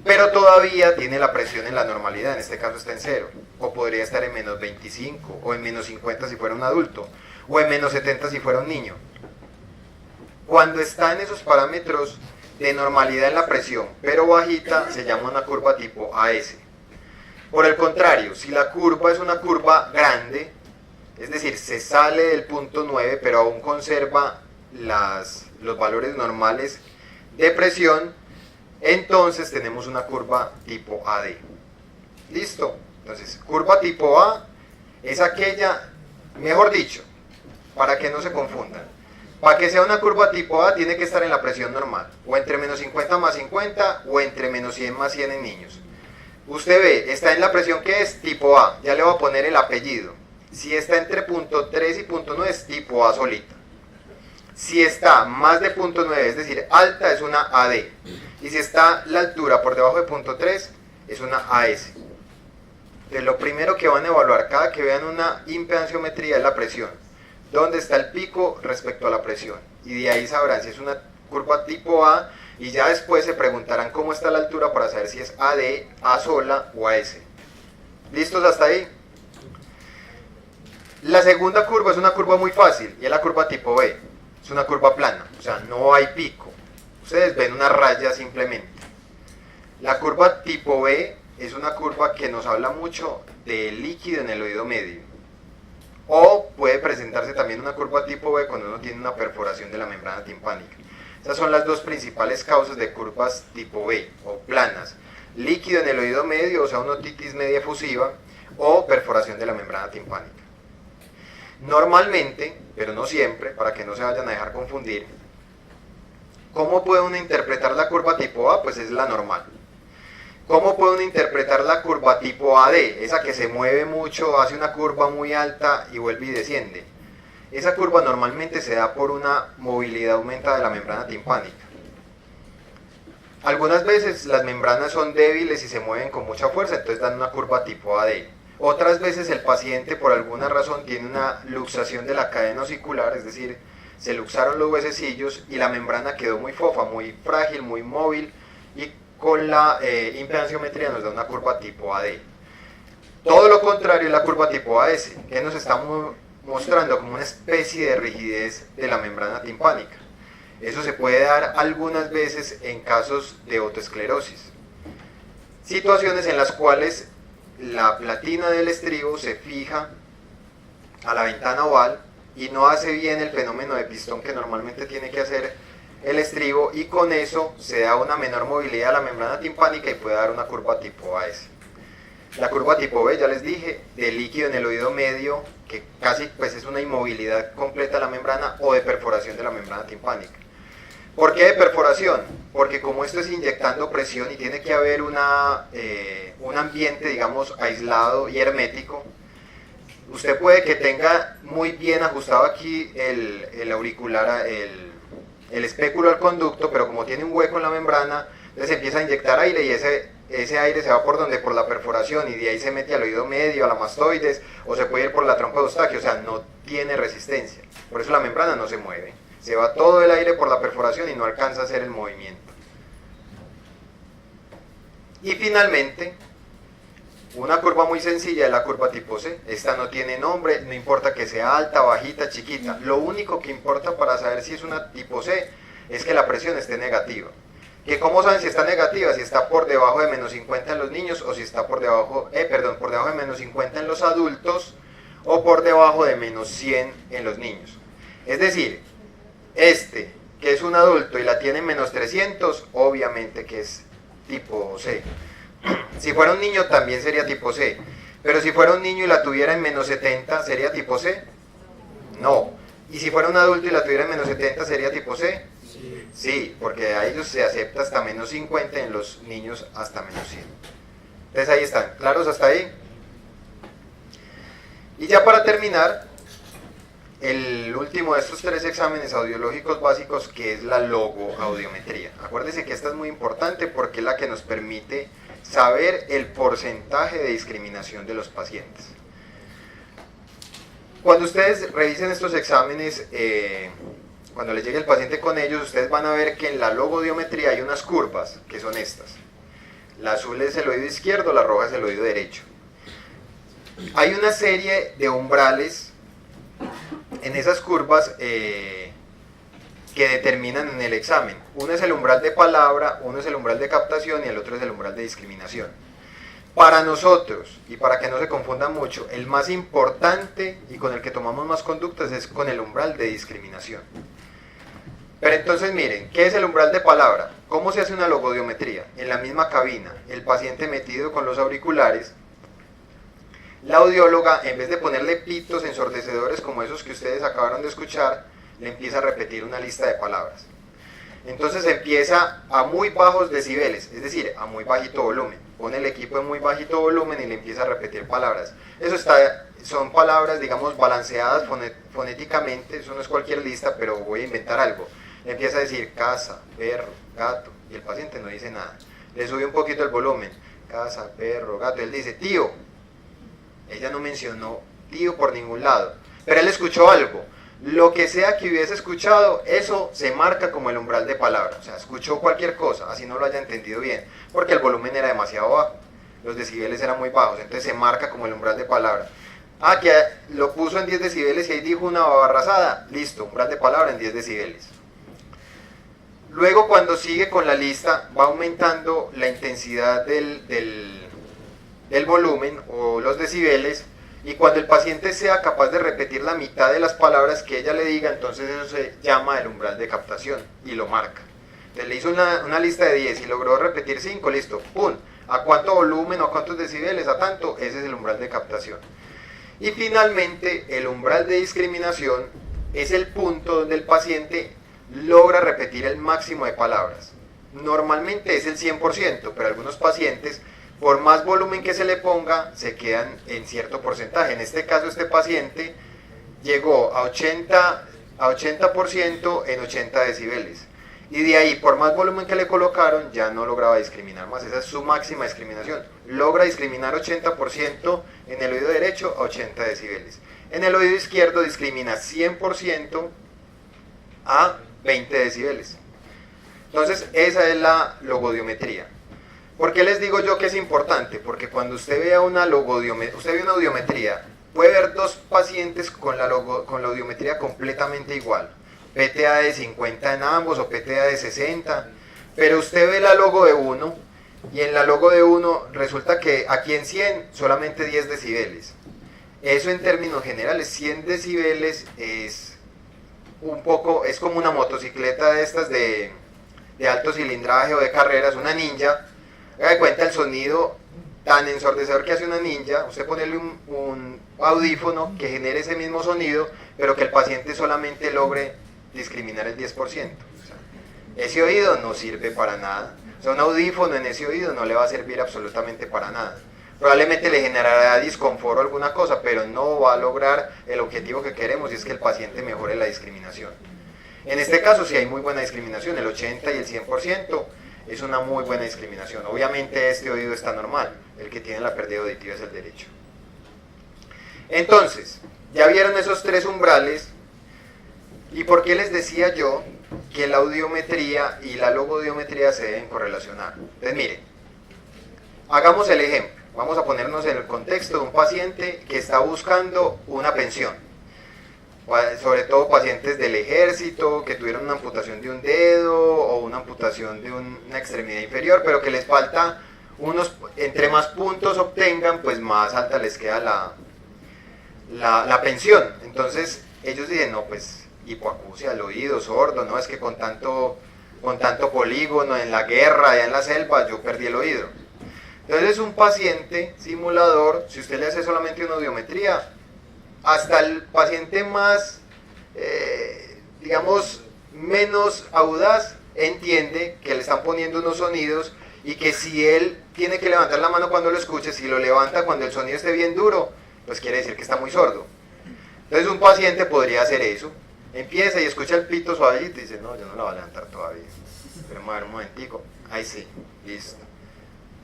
pero todavía tiene la presión en la normalidad, en este caso está en 0, o podría estar en -25, o en -50 si fuera un adulto, o en -70 si fuera un niño. Cuando está en esos parámetros de normalidad en la presión, pero bajita, se llama una curva tipo AS. Por el contrario, si la curva es una curva grande, es decir, se sale del punto 9, pero aún conserva los valores normales de presión, entonces tenemos una curva tipo AD. ¿Listo? Entonces, curva tipo A es aquella, mejor dicho, para que no se confundan, Para que sea una curva tipo A tiene que estar en la presión normal, o entre menos 50 más 50, o entre menos 100 más 100 en niños. Usted ve, está en la presión que es tipo A, ya le voy a poner el apellido. Si está entre punto 3 y punto 9 es tipo A solita. Si está más de punto 9, es decir, alta, es una AD. Y si está la altura por debajo de punto 3, es una AS. Entonces, lo primero que van a evaluar cada que vean una impedanciometría es la presión. ¿Dónde está el pico respecto a la presión? Y de ahí sabrán si es una curva tipo A, y ya después se preguntarán cómo está la altura para saber si es AD, A sola o AS. ¿Listos hasta ahí? La segunda curva es una curva muy fácil, y es la curva tipo B. Es una curva plana, o sea, no hay pico. Ustedes ven una raya simplemente. La curva tipo B es una curva que nos habla mucho del líquido en el oído medio. O puede presentarse también una curva tipo B cuando uno tiene una perforación de la membrana timpánica. Esas son las dos principales causas de curvas tipo B o planas. Líquido en el oído medio, o sea, una otitis media efusiva, o perforación de la membrana timpánica. Normalmente, pero no siempre, para que no se vayan a dejar confundir, ¿cómo puede uno interpretar la curva tipo A? Pues es la normal. ¿Cómo puede uno interpretar la curva tipo AD? Esa que se mueve mucho, hace una curva muy alta y vuelve y desciende. Esa curva normalmente se da por una movilidad aumentada de la membrana timpánica. Algunas veces las membranas son débiles y se mueven con mucha fuerza, entonces dan una curva tipo AD. Otras veces el paciente por alguna razón tiene una luxación de la cadena osicular, es decir, se luxaron los huesecillos y la membrana quedó muy fofa, muy frágil, muy móvil, y con la impedanciometría nos da una curva tipo AD. Todo lo contrario es la curva tipo AS, que nos está mostrando como una especie de rigidez de la membrana timpánica. Eso se puede dar algunas veces en casos de otoesclerosis. Situaciones en las cuales la platina del estribo se fija a la ventana oval y no hace bien el fenómeno de pistón que normalmente tiene que hacer el estribo, y con eso se da una menor movilidad a la membrana timpánica y puede dar una curva tipo AS. La curva tipo B, ya les dije, de líquido en el oído medio, que casi pues es una inmovilidad completa de la membrana, o de perforación de la membrana timpánica. ¿Por qué de perforación? Porque como esto es inyectando presión y tiene que haber un ambiente, digamos, aislado y hermético, usted puede que tenga muy bien ajustado aquí el auricular, el espéculo al conducto, pero como tiene un hueco en la membrana, entonces empieza a inyectar aire y ese aire se va por donde, por la perforación, y de ahí se mete al oído medio, a la mastoides, o se puede ir por la trompa de Eustaquio, o sea, no tiene resistencia. Por eso la membrana no se mueve. Se va todo el aire por la perforación y no alcanza a hacer el movimiento. Y finalmente, una curva muy sencilla es la curva tipo C. Esta no tiene nombre, no importa que sea alta, bajita, chiquita. Lo único que importa para saber si es una tipo C es que la presión esté negativa. ¿Que cómo saben si está negativa? Si está por debajo de menos 50 en los niños, o si está por debajo de menos 50 en los adultos, o por debajo de menos 100 en los niños. Es decir, que es un adulto y la tiene en menos 300, obviamente que es tipo C. Si fuera un niño también sería tipo C, pero si fuera un niño y la tuviera en menos 70, ¿sería tipo C? No. ¿Y si fuera un adulto y la tuviera en menos 70, sería tipo C? Sí, porque a ellos se acepta hasta menos 50, en los niños hasta menos 100. Entonces ahí están, ¿claros hasta ahí? Y ya para terminar, el último de estos 3 exámenes audiológicos básicos, que es la logoaudiometría. Acuérdense que esta es muy importante porque es la que nos permite saber el porcentaje de discriminación de los pacientes. Cuando ustedes revisen estos exámenes, cuando les llegue el paciente con ellos, ustedes van a ver que en la logoaudiometría hay unas curvas, que son estas. La azul es el oído izquierdo, la roja es el oído derecho. Hay una serie de umbrales en esas curvas que determinan en el examen. Uno es el umbral de palabra, uno es el umbral de captación y el otro es el umbral de discriminación. Para nosotros, y para que no se confundan mucho, el más importante y con el que tomamos más conductas es con el umbral de discriminación. Pero entonces miren, ¿qué es el umbral de palabra? ¿Cómo se hace una logoaudiometría? En la misma cabina, el paciente metido con los auriculares, la audióloga, en vez de ponerle pitos ensordecedores como esos que ustedes acabaron de escuchar, le empieza a repetir una lista de palabras. Entonces empieza a muy bajos decibeles, es decir, a muy bajito volumen. Pone el equipo en muy bajito volumen y le empieza a repetir palabras. Son palabras, digamos, balanceadas fonéticamente, eso no es cualquier lista, pero voy a inventar algo. Le empieza a decir casa, perro, gato, y el paciente no dice nada. Le sube un poquito el volumen, casa, perro, gato, él dice tío. Ella no mencionó tío por ningún lado, pero él escuchó algo. Lo que sea que hubiese escuchado, eso se marca como el umbral de palabra. O sea, escuchó cualquier cosa, así no lo haya entendido bien, porque el volumen era demasiado bajo, los decibeles eran muy bajos, entonces se marca como el umbral de palabra. Ah, que lo puso en 10 decibeles y ahí dijo una barrazada, listo, umbral de palabra en 10 decibeles. Luego, cuando sigue con la lista, va aumentando la intensidad del volumen o los decibeles, y cuando el paciente sea capaz de repetir la mitad de las palabras que ella le diga, entonces eso se llama el umbral de captación y lo marca. Entonces le hizo una lista de 10 y logró repetir 5, listo, ¡pum! ¿A cuánto volumen o a cuántos decibeles? A tanto, ese es el umbral de captación. Y finalmente, el umbral de discriminación es el punto donde el paciente logra repetir el máximo de palabras. Normalmente es el 100%, pero algunos pacientes, por más volumen que se le ponga, se quedan en cierto porcentaje. En este caso, este paciente llegó a 80% en 80 decibeles. Y de ahí, por más volumen que le colocaron, ya no lograba discriminar más. Esa es su máxima discriminación. Logra discriminar 80% en el oído derecho a 80 decibeles. En el oído izquierdo discrimina 100% a 20 decibeles. Entonces, esa es la logodiometría. ¿Por qué les digo yo que es importante? Porque cuando usted vea una audiometría, puede ver dos pacientes con la audiometría completamente igual. PTA de 50 en ambos o PTA de 60, pero usted ve la logo de uno y en la logo de uno resulta que aquí en 100 solamente 10 decibeles. Eso en términos generales, 100 decibeles es es como una motocicleta de estas de alto cilindraje o de carreras, una Ninja. Haga de cuenta el sonido tan ensordecedor que hace una Ninja, usted ponerle un audífono que genere ese mismo sonido, pero que el paciente solamente logre discriminar el 10%. O sea, ese oído no sirve para nada. O sea, un audífono en ese oído no le va a servir absolutamente para nada. Probablemente le generará disconfort o alguna cosa, pero no va a lograr el objetivo que queremos, y es que el paciente mejore la discriminación. En este caso sí hay muy buena discriminación, el 80 y el 100%. Es una muy buena discriminación. Obviamente este oído está normal, el que tiene la pérdida auditiva es el derecho. Entonces, ya vieron esos tres umbrales. ¿Y por qué les decía yo que la audiometría y la logodiometría se deben correlacionar? Entonces miren, hagamos el ejemplo. Vamos a ponernos en el contexto de un paciente que está buscando una pensión. Sobre todo pacientes del ejército que tuvieron una amputación de un dedo o una amputación de una extremidad inferior, pero que les falta entre más puntos obtengan, pues más alta les queda la pensión. Entonces ellos dicen, no, pues hipoacusia al oído, sordo, no, es que con tanto polígono en la guerra, allá en la selva, yo perdí el oído. Entonces es un paciente simulador, si usted le hace solamente una audiometría, hasta el paciente más, digamos, menos audaz, entiende que le están poniendo unos sonidos y que si él tiene que levantar la mano cuando lo escuche, si lo levanta cuando el sonido esté bien duro, pues quiere decir que está muy sordo. Entonces un paciente podría hacer eso, empieza y escucha el pito suavito y dice, no, yo no la voy a levantar todavía, pero me voy a dar un momentico, ahí sí, listo.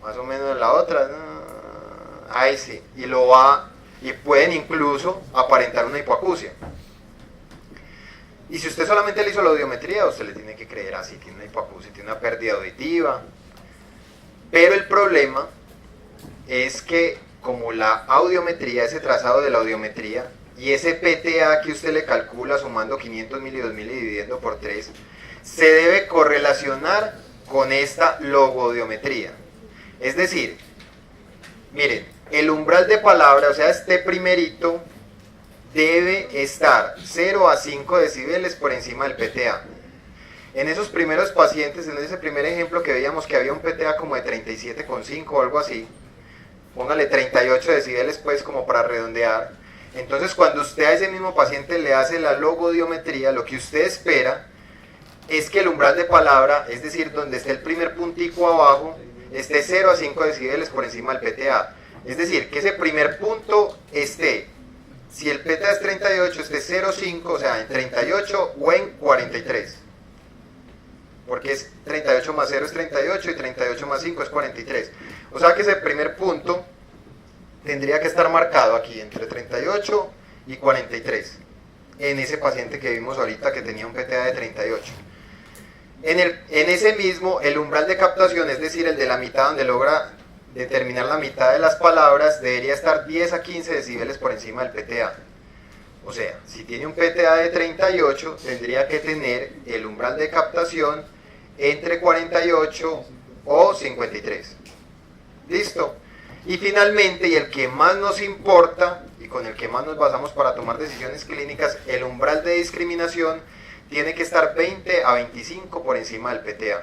Más o menos la otra, no, ahí sí, y pueden incluso aparentar una hipoacusia. Y si usted solamente le hizo la audiometría, usted le tiene que creer así, tiene una hipoacusia, tiene una pérdida auditiva. Pero el problema es que como la audiometría, ese trazado de la audiometría, y ese PTA que usted le calcula sumando 500.000 y 2.000 y dividiendo por 3, se debe correlacionar con esta logodiometría. Es decir, miren, el umbral de palabra, o sea, este primerito, debe estar 0 a 5 decibeles por encima del PTA. En esos primeros pacientes, en ese primer ejemplo que veíamos que había un PTA como de 37,5 o algo así, póngale 38 decibeles pues como para redondear, Entonces, cuando usted a ese mismo paciente le hace la logodiometría, lo que usted espera es que el umbral de palabra, es decir, donde esté el primer puntico abajo, esté 0 a 5 decibeles por encima del PTA. Es decir, que ese primer punto esté, si el PTA es 38, esté 0,5, o sea, en 38 o en 43. Porque es 38 más 0 es 38 y 38 más 5 es 43. O sea que ese primer punto tendría que estar marcado aquí entre 38 y 43 en ese paciente que vimos ahorita que tenía un PTA de 38. En ese mismo, el umbral de captación, es decir, el de la mitad donde logra determinar la mitad de las palabras, debería estar 10 a 15 decibeles por encima del PTA. O sea, si tiene un PTA de 38, tendría que tener el umbral de captación entre 48 o 53. ¿Listo? Y finalmente, y el que más nos importa, y con el que más nos basamos para tomar decisiones clínicas, el umbral de discriminación tiene que estar 20 a 25 por encima del PTA.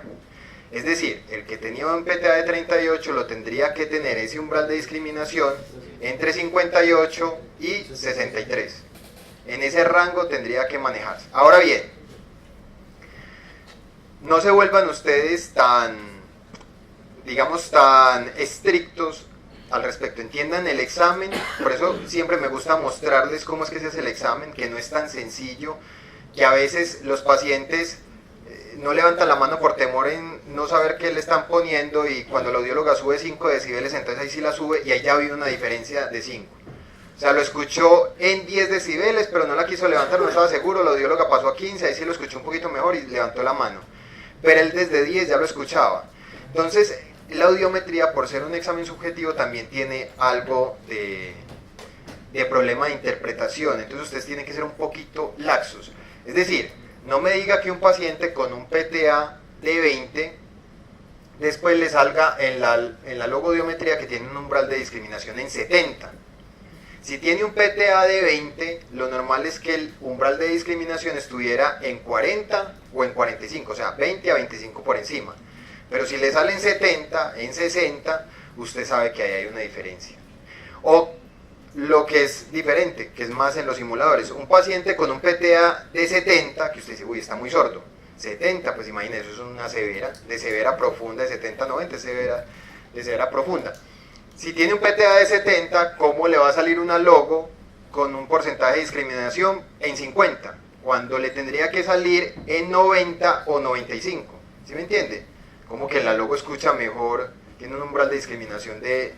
Es decir, el que tenía un PTA de 38 lo tendría que tener ese umbral de discriminación entre 58 y 63. En ese rango tendría que manejarse. Ahora bien, no se vuelvan ustedes tan, digamos, tan estrictos al respecto. Entiendan el examen, por eso siempre me gusta mostrarles cómo es que se hace el examen, que no es tan sencillo, que a veces los pacientes no levantan la mano por temor en no saber qué le están poniendo, y cuando la audióloga sube 5 decibeles, entonces ahí sí la sube y ahí ya vi una diferencia de 5. O sea, lo escuchó en 10 decibeles, pero no la quiso levantar, no estaba seguro, la audióloga pasó a 15, ahí sí lo escuchó un poquito mejor y levantó la mano. Pero él desde 10 ya lo escuchaba. Entonces, la audiometría, por ser un examen subjetivo, también tiene algo de problema de interpretación. Entonces, ustedes tienen que ser un poquito laxos. Es decir, no me diga que un paciente con un PTA de 20 después le salga en la logodiometría que tiene un umbral de discriminación en 70. Si tiene un PTA de 20, lo normal es que el umbral de discriminación estuviera en 40 o en 45, o sea, 20 a 25 por encima. Pero si le sale en 70, en 60, usted sabe que ahí hay una diferencia. O lo que es diferente, que es más en los simuladores, un paciente con un PTA de 70, que usted dice, uy, está muy sordo. 70, pues imagínese, eso es una severa, de severa profunda, de 70 a 90, de severa profunda. Si tiene un PTA de 70, ¿cómo le va a salir una logo con un porcentaje de discriminación en 50? Cuando le tendría que salir en 90 o 95. ¿Sí me entiende? Como que la logo escucha mejor, tiene un umbral de discriminación de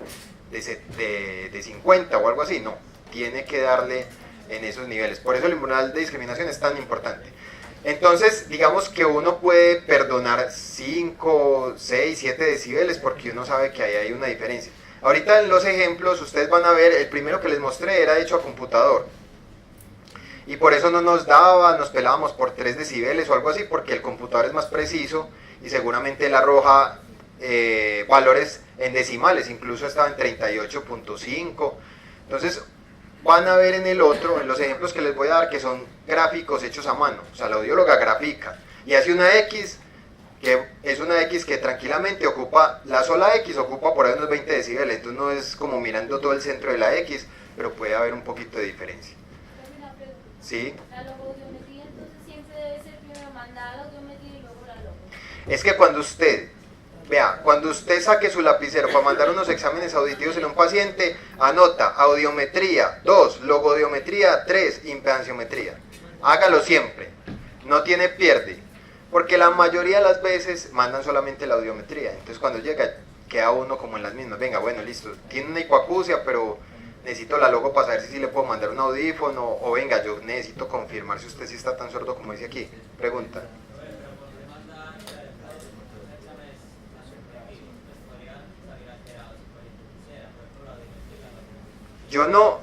50 o algo así. No, tiene que darle en esos niveles. Por eso el umbral de discriminación es tan importante. Entonces, digamos que uno puede perdonar 5, 6, 7 decibeles porque uno sabe que ahí hay una diferencia. Ahorita en los ejemplos ustedes van a ver, el primero que les mostré era hecho a computador. Y por eso no nos daba, nos pelábamos por 3 decibeles o algo así, porque el computador es más preciso y seguramente él arroja valores en decimales, incluso estaba en 38.5. Entonces van a ver en el otro, en los ejemplos que les voy a dar, que son gráficos hechos a mano. O sea, la audióloga grafica y hace una X, que es una X que tranquilamente ocupa, la sola X ocupa por ahí unos 20 decibeles, entonces no es como mirando todo el centro de la X, pero puede haber un poquito de diferencia. ¿Sí? La logodiometría, entonces siempre debe ser primero mandar la audiometría y luego la logo. Es que cuando usted, vea, cuando usted saque su lapicero para mandar unos exámenes auditivos en un paciente, anota audiometría 2, logodiometría 3, impedanciometría. Hágalo siempre, no tiene pierde, porque la mayoría de las veces mandan solamente la audiometría. Entonces cuando llega, queda uno como en las mismas. Venga, bueno, listo, tiene una hipoacusia, pero necesito la logo para saber si le puedo mandar un audífono, o venga, yo necesito confirmar si usted sí está tan sordo como dice aquí. Pregunta. Yo no,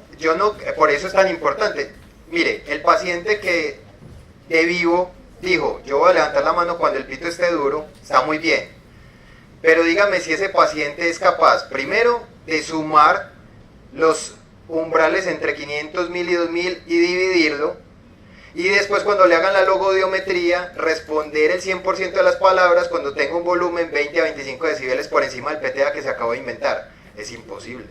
por eso es tan importante. Mire, el paciente que de vivo dijo, yo voy a levantar la mano cuando el pito esté duro, está muy bien. Pero dígame si ese paciente es capaz, primero, de sumar los umbrales entre 500, 1000 y 2000 y dividirlo, y después cuando le hagan la logodiometría, responder el 100% de las palabras cuando tenga un volumen 20 a 25 decibeles por encima del PTA que se acabó de inventar. Es imposible.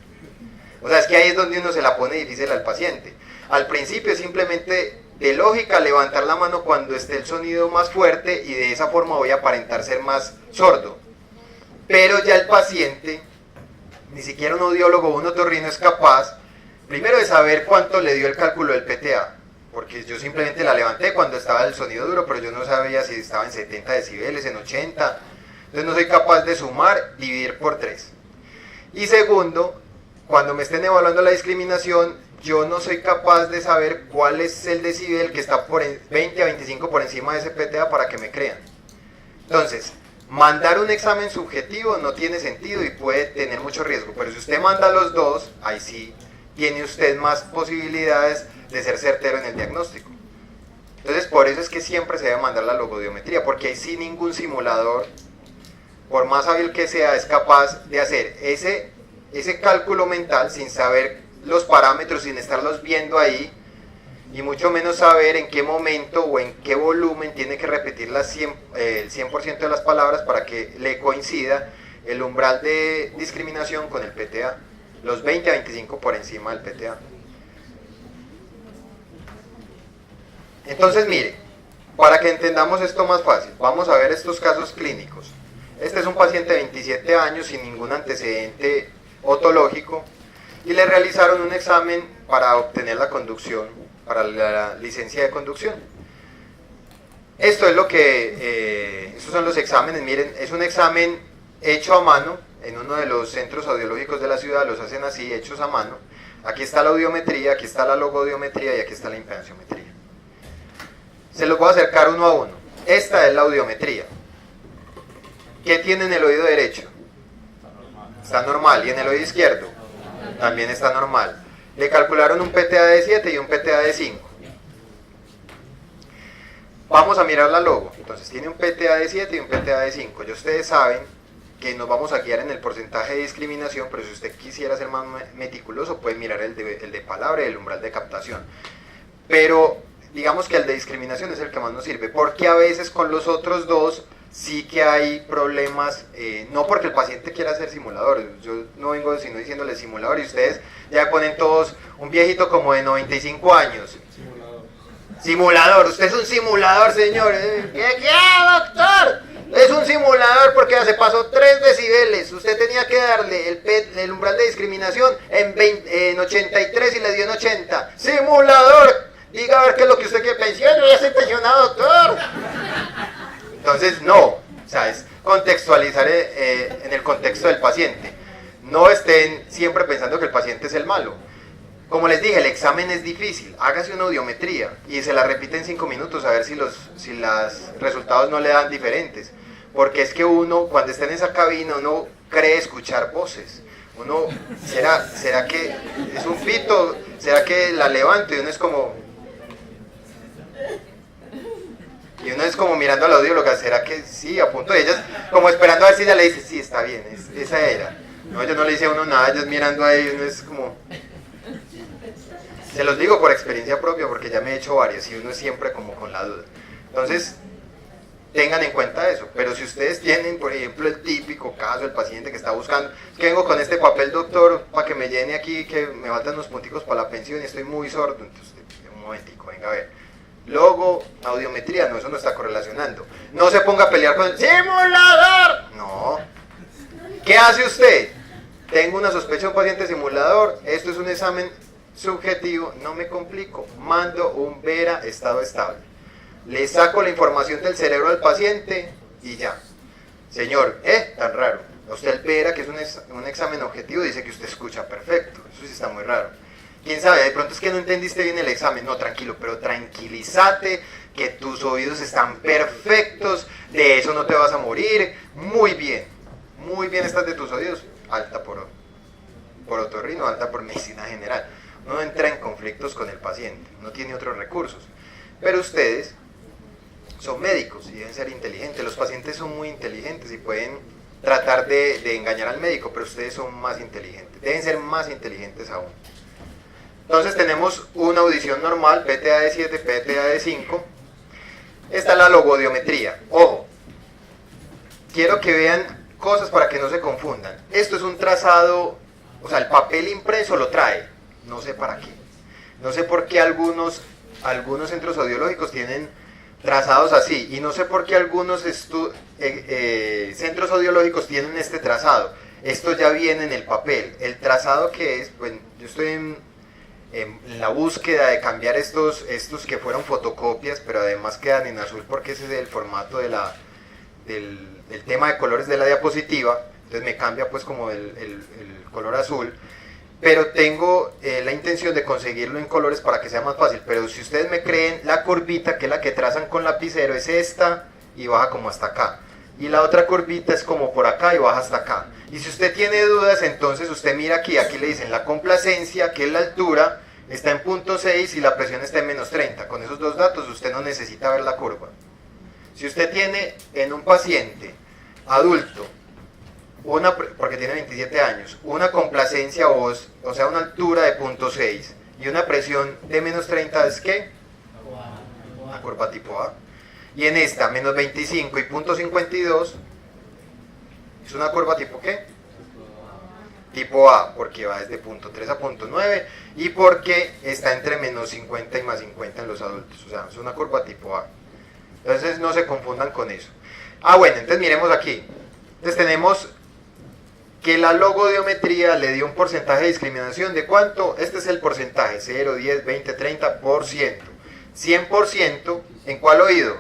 O sea, es que ahí es donde uno se la pone difícil al paciente. Al principio es simplemente de lógica levantar la mano cuando esté el sonido más fuerte y de esa forma voy a aparentar ser más sordo. Pero ya el paciente, ni siquiera un audiólogo o un otorrino es capaz, primero de saber cuánto le dio el cálculo del PTA, porque yo simplemente la levanté cuando estaba el sonido duro, pero yo no sabía si estaba en 70 decibeles, en 80, entonces no soy capaz de sumar, dividir por 3. Y segundo, cuando me estén evaluando la discriminación, yo no soy capaz de saber cuál es el decibel que está por 20 a 25 por encima de ese PTA para que me crean. Entonces, mandar un examen subjetivo no tiene sentido y puede tener mucho riesgo, pero si usted manda los dos, ahí sí tiene usted más posibilidades de ser certero en el diagnóstico. Entonces, por eso es que siempre se debe mandar la logodiometría, porque ahí sí ningún simulador, por más hábil que sea, es capaz de hacer ese cálculo mental sin saber los parámetros, sin estarlos viendo ahí, y mucho menos saber en qué momento o en qué volumen tiene que repetir el 100% de las palabras para que le coincida el umbral de discriminación con el PTA, los 20 a 25 por encima del PTA. Entonces, mire, para que entendamos esto más fácil, vamos a ver estos casos clínicos. Este es un paciente de 27 años sin ningún antecedente otológico y le realizaron un examen para obtener la conducción, para la licencia de conducción. Esto es lo que, estos son los exámenes. Miren, es un examen hecho a mano en uno de los centros audiológicos de la ciudad, los hacen así, hechos a mano. Aquí está la audiometría, aquí está la logodiometría y aquí está la impedanciometría. Se los voy a acercar uno a uno. Esta es la audiometría. ¿Qué tiene en el oído derecho? Está normal. ¿Y en el oído izquierdo? También está normal. Le calcularon un PTA de 7 y un PTA de 5. Vamos a mirar la logo. Entonces tiene un PTA de 7 y un PTA de 5. Ya ustedes saben que nos vamos a guiar en el porcentaje de discriminación, pero si usted quisiera ser más meticuloso puede mirar el de palabra y el umbral de captación. Pero digamos que el de discriminación es el que más nos sirve, porque a veces con los otros dos sí que hay problemas, no porque el paciente quiera ser simulador, yo no vengo sino diciéndole simulador y ustedes ya ponen todos un viejito como de 95 años. Simulador, usted es un simulador, señor. ¿Qué, doctor? Es un simulador porque ya se pasó 3 decibeles, usted tenía que darle el umbral de discriminación en 83 y le dio en 80. ¡Simulador! Diga a ver qué es lo que usted quiere pensionar, yo ya estoy pensionado, doctor. Entonces, no, o sea, es contextualizar en el contexto del paciente. No estén siempre pensando que el paciente es el malo. Como les dije, el examen es difícil. Hágase una audiometría y se la repite en 5 minutos a ver si los resultados no le dan diferentes. Porque es que uno, cuando está en esa cabina, uno cree escuchar voces. Uno, ¿será que es un pito? ¿Será que la levanto? Y uno es como... Y uno es como mirando a la audióloga, ¿será que sí? A punto de ellas, como esperando a ver si ella le dice, sí, está bien, esa era. No, yo no le hice a uno nada, ellos mirando ahí, uno es como... Se los digo por experiencia propia, porque ya me he hecho varios y uno es siempre como con la duda. Entonces, tengan en cuenta eso. Pero si ustedes tienen, por ejemplo, el típico caso, el paciente que está buscando, es que vengo con este papel, doctor, para que me llene aquí, que me faltan unos punticos para la pensión y estoy muy sordo, entonces, un momentico, venga a ver. Logo, audiometría, no, eso no está correlacionando. No se ponga a pelear con el simulador. No. ¿Qué hace usted? Tengo una sospecha de un paciente simulador, esto es un examen subjetivo, no me complico, mando un VERA estado estable. Le saco la información del cerebro del paciente y ya. Señor, tan raro. Usted el VERA, que es un examen objetivo, dice que usted escucha perfecto. Eso sí está muy raro. ¿Quién sabe? De pronto es que no entendiste bien el examen. No, tranquilo, pero tranquilízate, que tus oídos están perfectos, de eso no te vas a morir. Muy bien estás de tus oídos. Alta por otorrino, alta por medicina general. Uno no entra en conflictos con el paciente, no tiene otros recursos. Pero ustedes son médicos y deben ser inteligentes. Los pacientes son muy inteligentes y pueden tratar de engañar al médico, pero ustedes son más inteligentes, deben ser más inteligentes aún. Entonces tenemos una audición normal, PTA de 7, PTA de 5. Esta es la logodiometría. Ojo, quiero que vean cosas para que no se confundan. Esto es un trazado O sea, el papel impreso lo trae, no sé para qué. No sé por qué algunos centros audiológicos tienen trazados así, y no sé por qué algunos centros audiológicos tienen este trazado. Esto ya viene en el papel. El trazado que es, pues yo estoy en la búsqueda de cambiar estos que fueron fotocopias, pero además quedan en azul porque ese es el formato del tema de colores de la diapositiva. Entonces me cambia pues como el color azul, pero tengo la intención de conseguirlo en colores para que sea más fácil. Pero si ustedes me creen, la curvita, que es la que trazan con lapicero, es esta y baja como hasta acá, y la otra curvita es como por acá y baja hasta acá. Y si usted tiene dudas, entonces usted mira aquí le dicen la complacencia, que es la altura, está en 0.6 y la presión está en -30. Con esos dos datos usted no necesita ver la curva. Si usted tiene en un paciente adulto, porque tiene 27 años, una complacencia o sea una altura de 0.6 y una presión de -30, ¿es qué? Una curva tipo A. Y en esta, -25 y 0.52, es una curva tipo ¿qué? Tipo A, porque va desde 0.3 a 0.9 y porque está entre -50 y +50 en los adultos. O sea, es una curva tipo A. Entonces no se confundan con eso. Bueno, entonces miremos aquí. Entonces tenemos que la logodiometría le dio un porcentaje de discriminación de ¿cuánto? Este es el porcentaje, 0, 10, 20, 30%. 100%, ¿en cuál oído?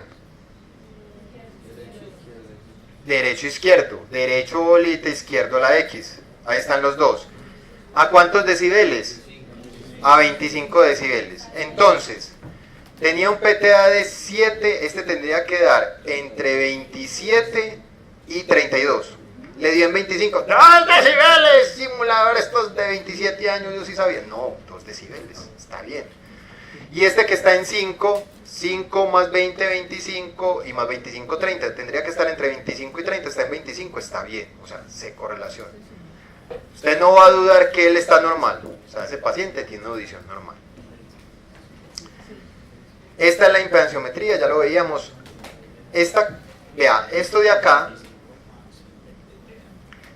Derecho, izquierdo. Derecho bolita, izquierdo la X. Ahí están los dos. ¿A cuántos decibeles? A 25 decibeles. Entonces, tenía un PTA de 7, este tendría que dar entre 27 y 32. Le dio en 25. ¡2 decibeles! Simulador, estos de 27 años, yo sí sabía. No, 2 decibeles, está bien. Y este que está en 5 más 20, 25 y más 25, 30. Tendría que estar entre 25 y 30, está en 25, está bien. O sea, se correlaciona. Usted no va a dudar que él está normal. O sea, ese paciente tiene una audición normal. Esta es la impedanciometría, ya lo veíamos. Vea, esto de acá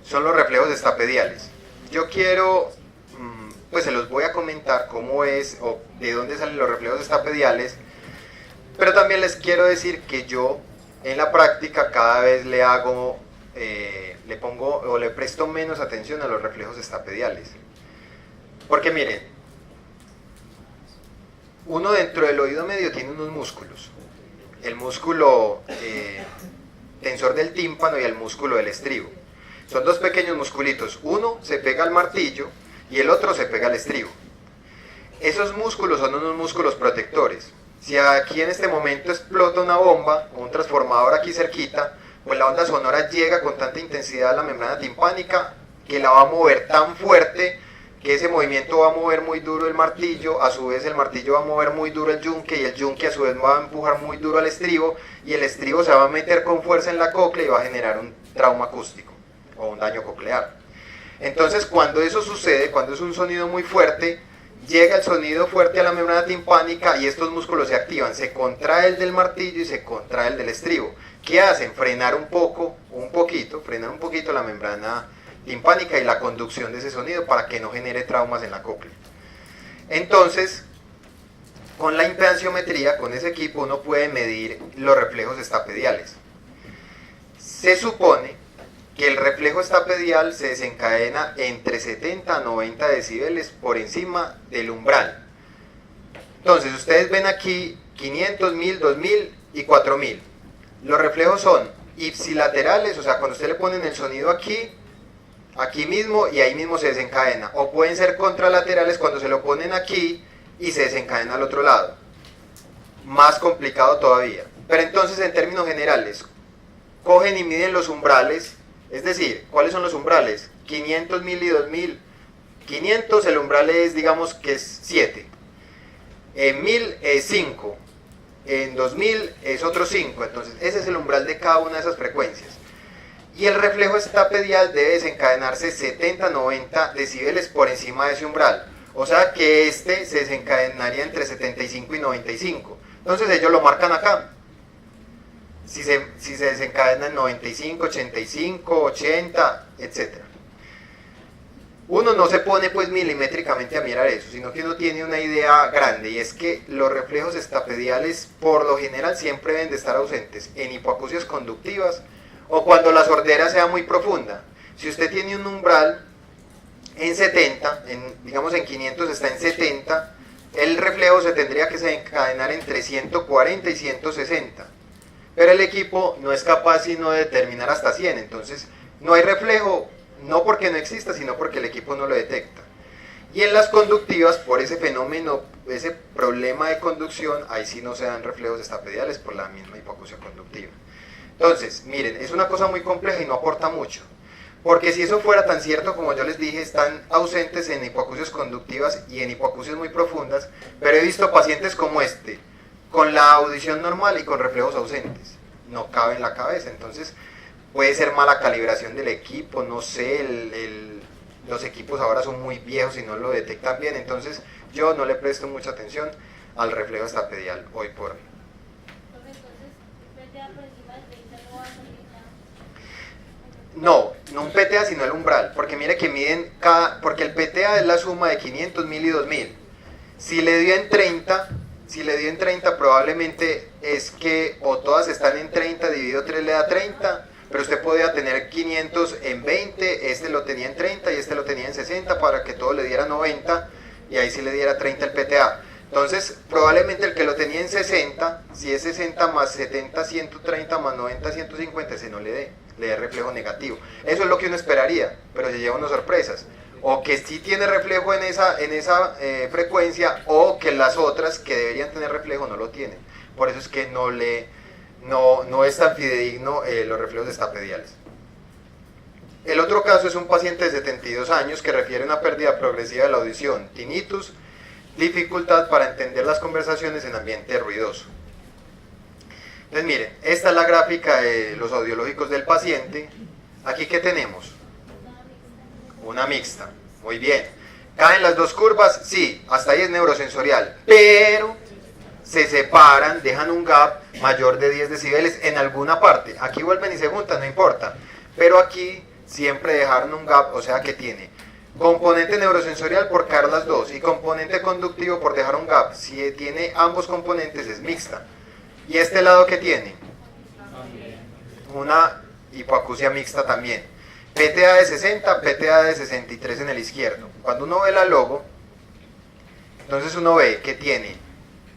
son los reflejos estapediales. Yo quiero, pues se los voy a comentar cómo es o de dónde salen los reflejos estapediales, pero también les quiero decir que yo en la práctica cada vez le pongo o le presto menos atención a los reflejos estapediales. Porque miren, uno dentro del oído medio tiene unos músculos. El músculo tensor del tímpano y el músculo del estribo. Son dos pequeños musculitos. Uno se pega al martillo y el otro se pega al estribo. Esos músculos son unos músculos protectores. Si aquí en este momento explota una bomba o un transformador aquí cerquita, pues la onda sonora llega con tanta intensidad a la membrana timpánica que la va a mover tan fuerte que ese movimiento va a mover muy duro el martillo, a su vez el martillo va a mover muy duro el yunque y el yunque a su vez va a empujar muy duro al estribo y el estribo se va a meter con fuerza en la cóclea y va a generar un trauma acústico o un daño coclear. Entonces cuando eso sucede, cuando es un sonido muy fuerte, llega el sonido fuerte a la membrana timpánica y estos músculos se activan, se contrae el del martillo y se contrae el del estribo. ¿Qué hacen? Frenar un poquito la membrana timpánica y la conducción de ese sonido para que no genere traumas en la cóclea. Entonces, con la impedanciometría, con ese equipo, uno puede medir los reflejos estapediales. Se supone que el reflejo estapedial se desencadena entre 70 a 90 decibeles por encima del umbral. Entonces, ustedes ven aquí 500, 1000, 2000 y 4000. Los reflejos son ipsilaterales, o sea, cuando usted le ponen el sonido aquí mismo y ahí mismo se desencadena. O pueden ser contralaterales cuando se lo ponen aquí y se desencadena al otro lado. Más complicado todavía. Pero entonces, en términos generales, cogen y miden los umbrales. Es decir, ¿cuáles son los umbrales? 500, 1000 y 2000. 500 el umbral es, digamos que es 7. En 1000 es 5. En 2000 es otro 5. Entonces ese es el umbral de cada una de esas frecuencias. Y el reflejo estapedial debe desencadenarse 70-90 decibeles por encima de ese umbral. O sea que este se desencadenaría entre 75 y 95. Entonces ellos lo marcan acá. Si se desencadena en 95, 85, 80, etc. uno no se pone pues milimétricamente a mirar eso, sino que uno tiene una idea grande, y es que los reflejos estapediales por lo general siempre deben de estar ausentes en hipoacusias conductivas o cuando la sordera sea muy profunda. Si usted tiene un umbral en 70, digamos en 500 está en 70, el reflejo se tendría que desencadenar entre 140 y 160, pero el equipo no es capaz sino de determinar hasta 100, entonces no hay reflejo, no porque no exista, sino porque el equipo no lo detecta. Y en las conductivas, por ese fenómeno, ese problema de conducción, ahí sí no se dan reflejos estapediales por la misma hipoacusia conductiva. Entonces, miren, es una cosa muy compleja y no aporta mucho. Porque si eso fuera tan cierto, como yo les dije, están ausentes en hipoacusias conductivas y en hipoacusias muy profundas, pero he visto pacientes como este, con la audición normal y con reflejos ausentes. No cabe en la cabeza, entonces puede ser mala calibración del equipo, no sé, los equipos ahora son muy viejos y no lo detectan bien, entonces yo no le presto mucha atención al reflejo estapedial hoy por hoy. No un PTA sino el umbral, porque mire que miden porque el PTA es la suma de 500, 1000 y 2000. Si le dio en 30, probablemente es que o todas están en 30, dividido 3 le da 30, pero usted podía tener 500 en 20, este lo tenía en 30 y este lo tenía en 60 para que todo le diera 90 y ahí sí le diera 30 el PTA. Entonces, probablemente el que lo tenía en 60, si es 60 más 70, 130 más 90, 150, ese no le dé reflejo negativo. Eso es lo que uno esperaría, pero se lleva unas sorpresas. O que sí tiene reflejo en esa frecuencia, o que las otras que deberían tener reflejo no lo tienen. Por eso es que no es tan fidedigno los reflejos estapediales. El otro caso es un paciente de 72 años que refiere a una pérdida progresiva de la audición, tinnitus, dificultad para entender las conversaciones en ambiente ruidoso. Entonces miren, esta es la gráfica de los audiológicos del paciente. Aquí ¿qué tenemos? Una mixta, muy bien. ¿Caen las dos curvas? Sí, hasta ahí es neurosensorial, pero se separan, dejan un gap mayor de 10 decibeles en alguna parte. Aquí vuelven y se juntan, no importa, pero aquí siempre dejaron un gap, o sea que tiene componente neurosensorial por caer las dos y componente conductivo por dejar un gap. Si tiene ambos componentes es mixta. ¿Y este lado qué tiene? Una hipoacusia mixta también. PTA de 60, PTA de 63 en el izquierdo. Cuando uno ve la logo, entonces uno ve que tiene,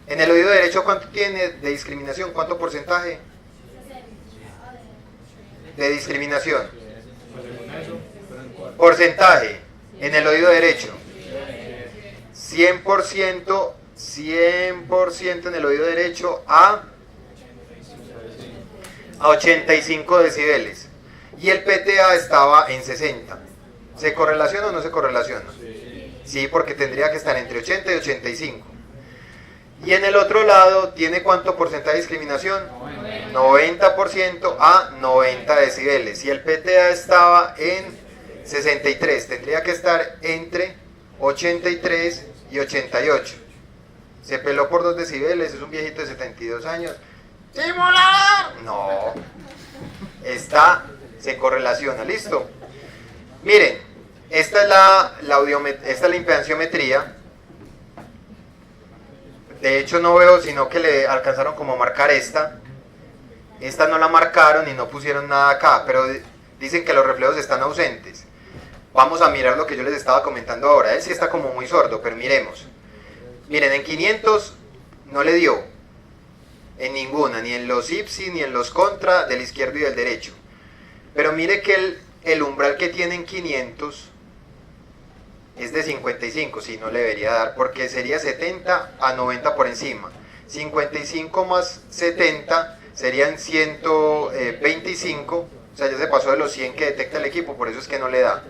en el oído derecho, ¿cuánto tiene de discriminación? ¿Cuánto porcentaje de discriminación? Porcentaje en el oído derecho. 100% en el oído derecho a 85 decibeles. Y el PTA estaba en 60. ¿Se correlaciona o no se correlaciona? Sí, porque tendría que estar entre 80 y 85. Y en el otro lado, ¿tiene cuánto porcentaje de discriminación? 90% a 90 decibeles. Y el PTA estaba en 63. Tendría que estar entre 83 y 88. Se peló por 2 decibeles, es un viejito de 72 años. ¡Simulador! No. Se correlaciona, ¿listo? Miren, esta es la impedanciometría. De hecho no veo, sino que le alcanzaron como a marcar esta. Esta no la marcaron y no pusieron nada acá, pero dicen que los reflejos están ausentes. Vamos a mirar lo que yo les estaba comentando ahora. Él sí está como muy sordo, pero miremos. Miren, en 500 no le dio en ninguna, ni en los IPSI, ni en los contra del izquierdo y del derecho. Pero mire que el umbral que tiene en 500 es de 55, si no le debería dar, porque sería 70 a 90 por encima. 55 más 70 serían 125, o sea, ya se pasó de los 100 que detecta el equipo, por eso es que no le da.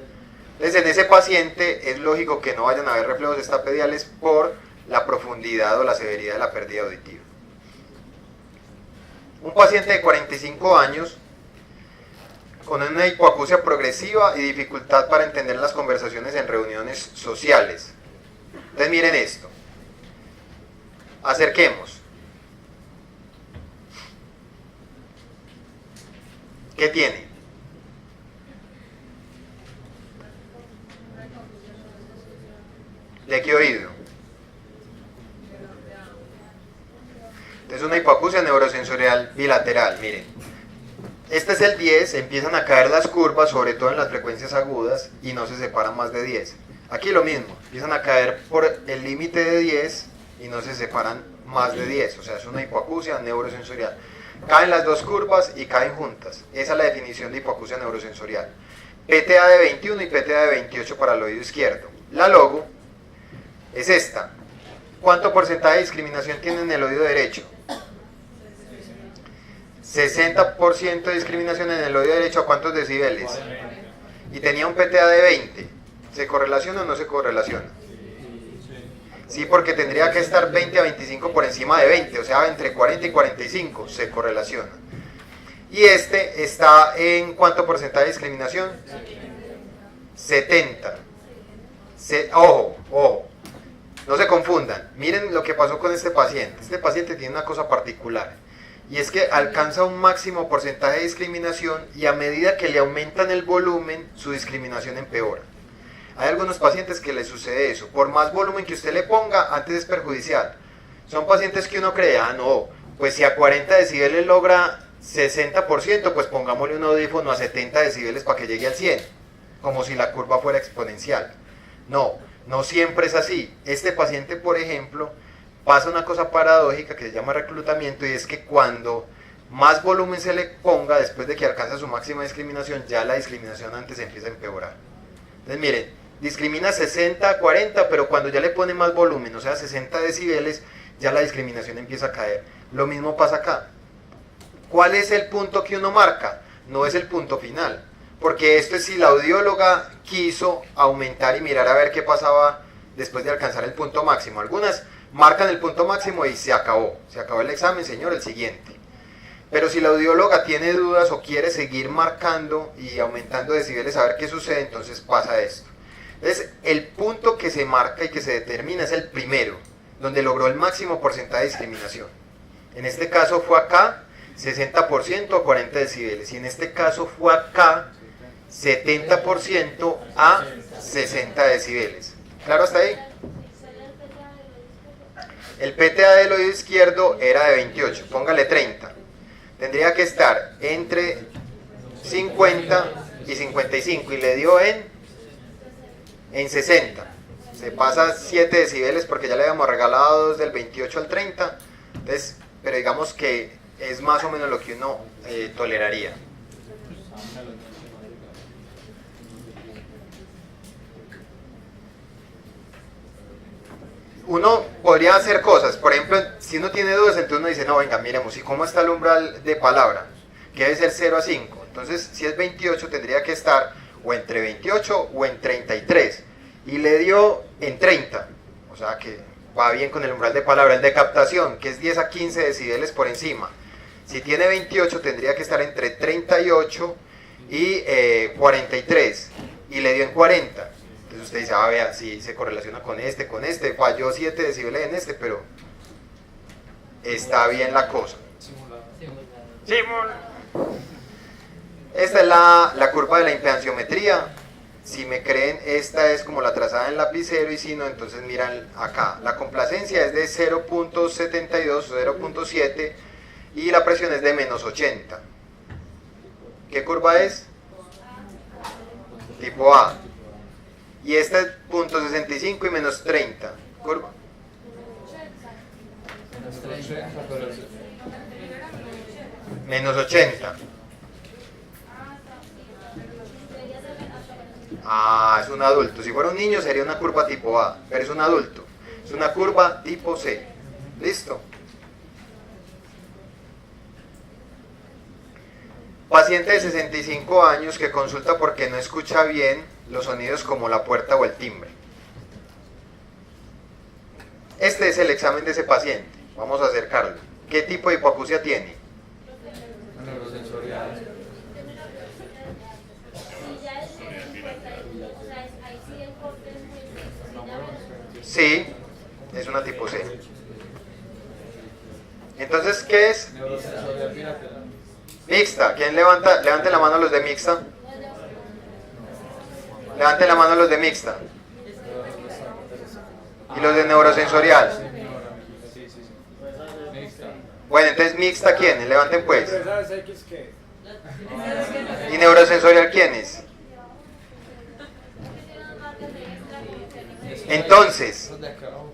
Entonces, en ese paciente es lógico que no vayan a haber reflejos estapediales por la profundidad o la severidad de la pérdida auditiva. Un paciente de 45 años con una hipoacusia progresiva y dificultad para entender las conversaciones en reuniones sociales. Entonces miren esto. Acerquemos. ¿Qué tiene? ¿De qué oído? Entonces una hipoacusia neurosensorial bilateral, miren. Este es el 10, empiezan a caer las curvas, sobre todo en las frecuencias agudas, y no se separan más de 10. Aquí lo mismo, empiezan a caer por el límite de 10 y no se separan más de 10, o sea, es una hipoacusia neurosensorial. Caen las dos curvas y caen juntas. Esa es la definición de hipoacusia neurosensorial. PTA de 21 y PTA de 28 para el oído izquierdo. La logo es esta. ¿Cuánto porcentaje de discriminación tiene en el oído derecho? 60% de discriminación en el oído derecho. ¿A cuántos decibeles? Y tenía un PTA de 20. ¿Se correlaciona o no se correlaciona? Sí, porque tendría que estar 20 a 25 por encima de 20, o sea, entre 40 y 45 se correlaciona. Y este está en ¿cuánto porcentaje de discriminación? 70. Ojo, no se confundan. Miren lo que pasó con este paciente. Este paciente tiene una cosa particular, y es que alcanza un máximo porcentaje de discriminación y a medida que le aumentan el volumen, su discriminación empeora. Hay algunos pacientes que les sucede eso. Por más volumen que usted le ponga, antes es perjudicial. Son pacientes que uno cree, no, pues si a 40 decibeles logra 60%, pues pongámosle un audífono a 70 decibeles para que llegue al 100, como si la curva fuera exponencial. No siempre es así. Este paciente, por ejemplo, pasa una cosa paradójica que se llama reclutamiento, y es que cuando más volumen se le ponga, después de que alcanza su máxima discriminación, ya la discriminación antes empieza a empeorar. Entonces miren, discrimina 60 a 40, pero cuando ya le pone más volumen, o sea 60 decibeles, ya la discriminación empieza a caer. Lo mismo pasa acá. ¿Cuál es el punto que uno marca? No es el punto final, porque esto es si la audióloga quiso aumentar y mirar a ver qué pasaba después de alcanzar el punto máximo. Algunas marcan el punto máximo y se acabó el examen, señor, el siguiente. Pero si la audióloga tiene dudas o quiere seguir marcando y aumentando decibeles a ver qué sucede, entonces pasa esto. Entonces, el punto que se marca y que se determina es el primero, donde logró el máximo porcentaje de discriminación. En este caso fue acá, 60% a 40 decibeles. Y en este caso fue acá, 70% a 60 decibeles. ¿Claro hasta ahí? El PTA del oído izquierdo era de 28, póngale 30. Tendría que estar entre 50 y 55 y le dio en 60. Se pasa 7 decibeles porque ya le habíamos regalado 2 del 28 al 30. Entonces, pero digamos que es más o menos lo que uno toleraría. Uno podría hacer cosas, por ejemplo, si uno tiene dudas, entonces uno dice, no, venga, miremos, ¿y cómo está el umbral de palabra? Que debe ser 0 a 5. Entonces, si es 28, tendría que estar o entre 28 o en 33. Y le dio en 30. O sea que va bien con el umbral de palabra. El de captación, que es 10 a 15 decibeles por encima. Si tiene 28, tendría que estar entre 38 y 43. Y le dio en 40. Entonces usted dice, vea, si se correlaciona con este, falló 7 decibeles en este, pero está bien la cosa. Esta es la curva de la impedanciometría. Si me creen, esta es como la trazada en lapicero, y si no, entonces miran acá. La complacencia es de 0.72 o 0.7 y la presión es de menos 80. ¿Qué curva es? Tipo A. Y esta es .65 y menos 30. Curva. Menos 80. Es un adulto. Si fuera un niño sería una curva tipo A, pero es un adulto. Es una curva tipo C. ¿Listo? Paciente de 65 años que consulta porque no escucha bien los sonidos como la puerta o el timbre. Este es el examen de ese paciente. Vamos a acercarlo. ¿Qué tipo de hipoacusia tiene? Neurosensorial. Sí, es una tipo C. Entonces, ¿qué es? Neurosensorial bilateral. Mixta. ¿Quién levanta? Levanten la mano los de mixta. Levanten la mano los de mixta. ¿Y los de neurosensorial? Sí, sí, sí. Mixta. Bueno, entonces mixta, ¿quiénes? Levanten pues. ¿Sabes X qué? ¿Y neurosensorial quiénes? Entonces, Esos de acá abajo.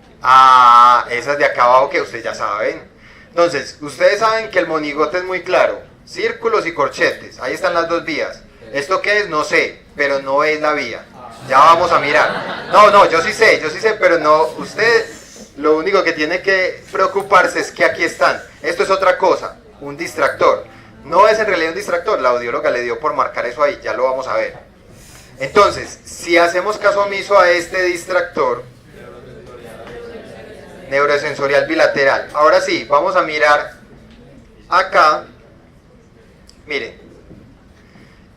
esas de acá abajo que ustedes ya saben. Entonces, ustedes saben que el monigote es muy claro. Círculos y corchetes, ahí están las dos vías. ¿Esto qué es? No sé, pero no es la vía. Ya vamos a mirar. No, yo sí sé, pero no, usted lo único que tiene que preocuparse es que aquí están. Esto es otra cosa, un distractor. No es en realidad un distractor, la audióloga le dio por marcar eso ahí, ya lo vamos a ver. Entonces, si hacemos caso omiso a este distractor, neurosensorial bilateral. Ahora sí, vamos a mirar acá. Miren,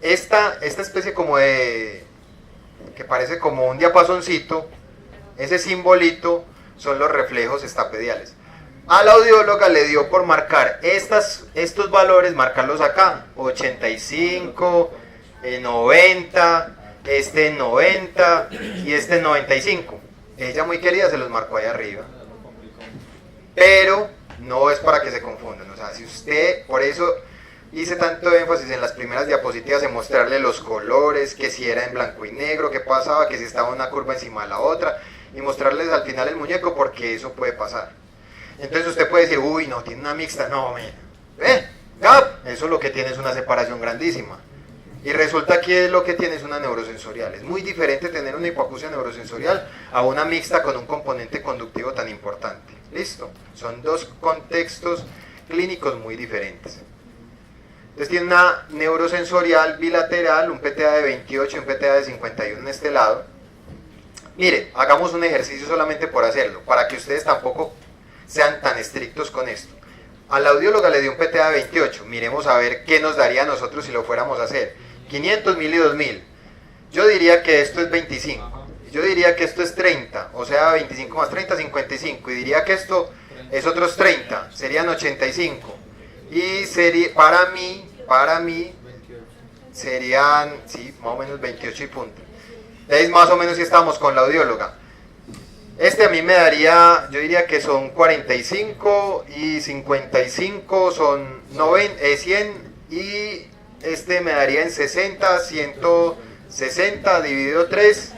esta especie como de, que parece como un diapasoncito, ese simbolito son los reflejos estapediales. A la audióloga le dio por marcar estos valores, marcarlos acá, 85, 90, este 90 y este 95. Ella muy querida se los marcó ahí arriba. Pero no es para que se confundan, o sea, si usted, por eso hice tanto énfasis en las primeras diapositivas en mostrarle los colores, que si era en blanco y negro, qué pasaba, que si estaba una curva encima de la otra, y mostrarles al final el muñeco porque eso puede pasar. Entonces usted puede decir, uy, no, tiene una mixta, no, mira, eso lo que tiene es una separación grandísima. Y resulta que lo que tiene es una neurosensorial. Es muy diferente tener una hipoacusia neurosensorial a una mixta con un componente conductivo tan importante. ¿Listo? Son dos contextos clínicos muy diferentes. Entonces tiene una neurosensorial bilateral, un PTA de 28 y un PTA de 51 en este lado. Mire, hagamos un ejercicio solamente por hacerlo, para que ustedes tampoco sean tan estrictos con esto. A la audióloga le dio un PTA de 28. Miremos a ver qué nos daría a nosotros si lo fuéramos a hacer. 500, 1000 y 2000. Yo diría que esto es 25. Yo diría que esto es 30. O sea, 25 más 30, 55. Y diría que esto es otros 30. Serían 85. Y sería, para mí, serían, sí, más o menos 28 y punto. Entonces, más o menos si estamos con la audióloga. Este a mí me daría, yo diría que son 45 y 55 son 100 y este me daría en 60, 160 dividido 3,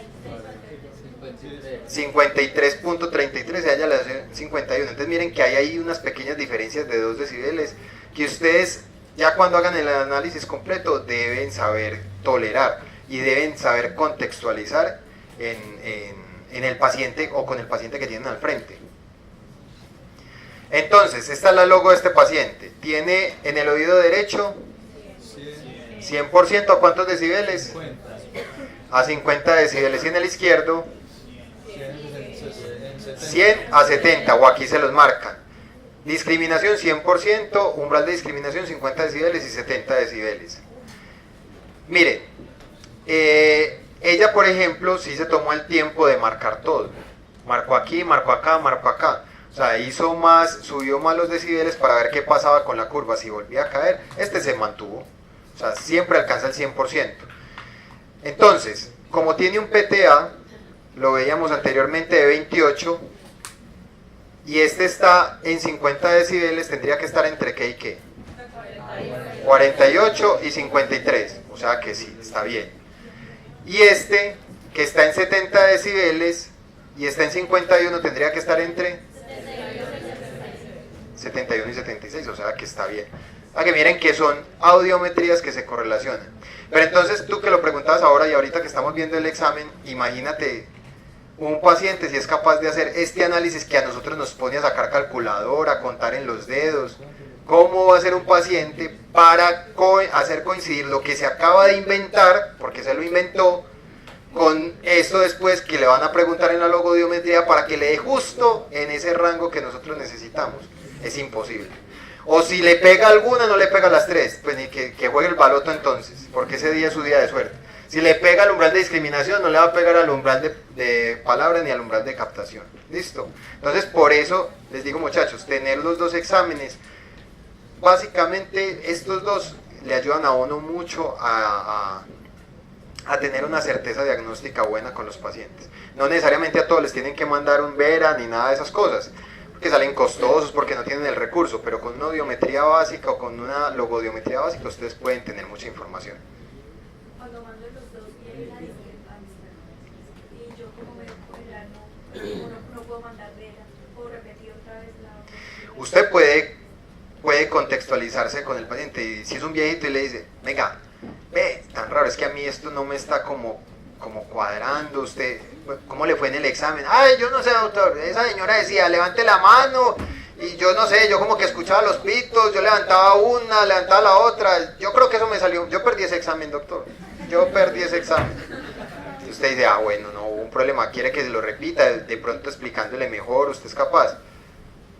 53.33, y a ella le hace 51. Entonces miren que hay ahí unas pequeñas diferencias de 2 decibeles que ustedes ya cuando hagan el análisis completo deben saber tolerar y deben saber contextualizar en el paciente o con el paciente que tienen al frente. Entonces, esta es la logo de este paciente. Tiene en el oído derecho 100%, ¿a cuántos decibeles? A 50 decibeles. Y en el izquierdo 100 a 70, o aquí se los marcan. Discriminación 100%, umbral de discriminación 50 decibeles y 70 decibeles. Miren, ella, por ejemplo, sí se tomó el tiempo de marcar todo. Marcó aquí, marcó acá, marcó acá. O sea, subió más los decibeles para ver qué pasaba con la curva. Si volvía a caer, este se mantuvo. O sea, siempre alcanza el 100%. Entonces, como tiene un PTA, lo veíamos anteriormente de 28, y este está en 50 decibeles, tendría que estar entre qué y qué. 48 y 53. O sea que sí, está bien. Y este, que está en 70 decibeles y está en 51, tendría que estar entre 71 y 76, o sea que está bien. A que miren que son audiometrías que se correlacionan. Pero entonces tú que lo preguntabas ahora y ahorita que estamos viendo el examen, imagínate un paciente si es capaz de hacer este análisis que a nosotros nos pone a sacar calculadora, a contar en los dedos. ¿Cómo va a ser un paciente para hacer coincidir lo que se acaba de inventar, porque se lo inventó, con esto después que le van a preguntar en la logodiometría para que le dé justo en ese rango que nosotros necesitamos? Es imposible. O si le pega alguna, no le pega las tres, pues ni que juegue el baloto entonces, porque ese día es su día de suerte. Si le pega al umbral de discriminación, no le va a pegar al umbral de palabra ni al umbral de captación. ¿Listo? Entonces, por eso les digo, muchachos, tener los dos exámenes, básicamente estos dos le ayudan a uno mucho a tener una certeza diagnóstica buena con los pacientes. No necesariamente a todos les tienen que mandar un VERA ni nada de esas cosas, porque salen costosos, porque no tienen el recurso, pero con una audiometría básica o con una logodiometría básica ustedes pueden tener mucha información. Cuando mando los dos y hay una discrepancia, y yo como veo con el ano, no puedo mandar vera, puedo repetir otra vez la otra. Usted puede contextualizarse con el paciente, y si es un viejito y le dice, venga, ve, tan raro, es que a mí esto no me está como cuadrando, usted, ¿cómo le fue en el examen? Ay, yo no sé, doctor, esa señora decía, levante la mano, y yo no sé, yo como que escuchaba los pitos, yo levantaba una, levantaba la otra, yo creo que eso me salió, yo perdí ese examen, doctor, yo perdí ese examen. Y usted dice, bueno, no hubo un problema, quiere que se lo repita, de pronto explicándole mejor, usted es capaz.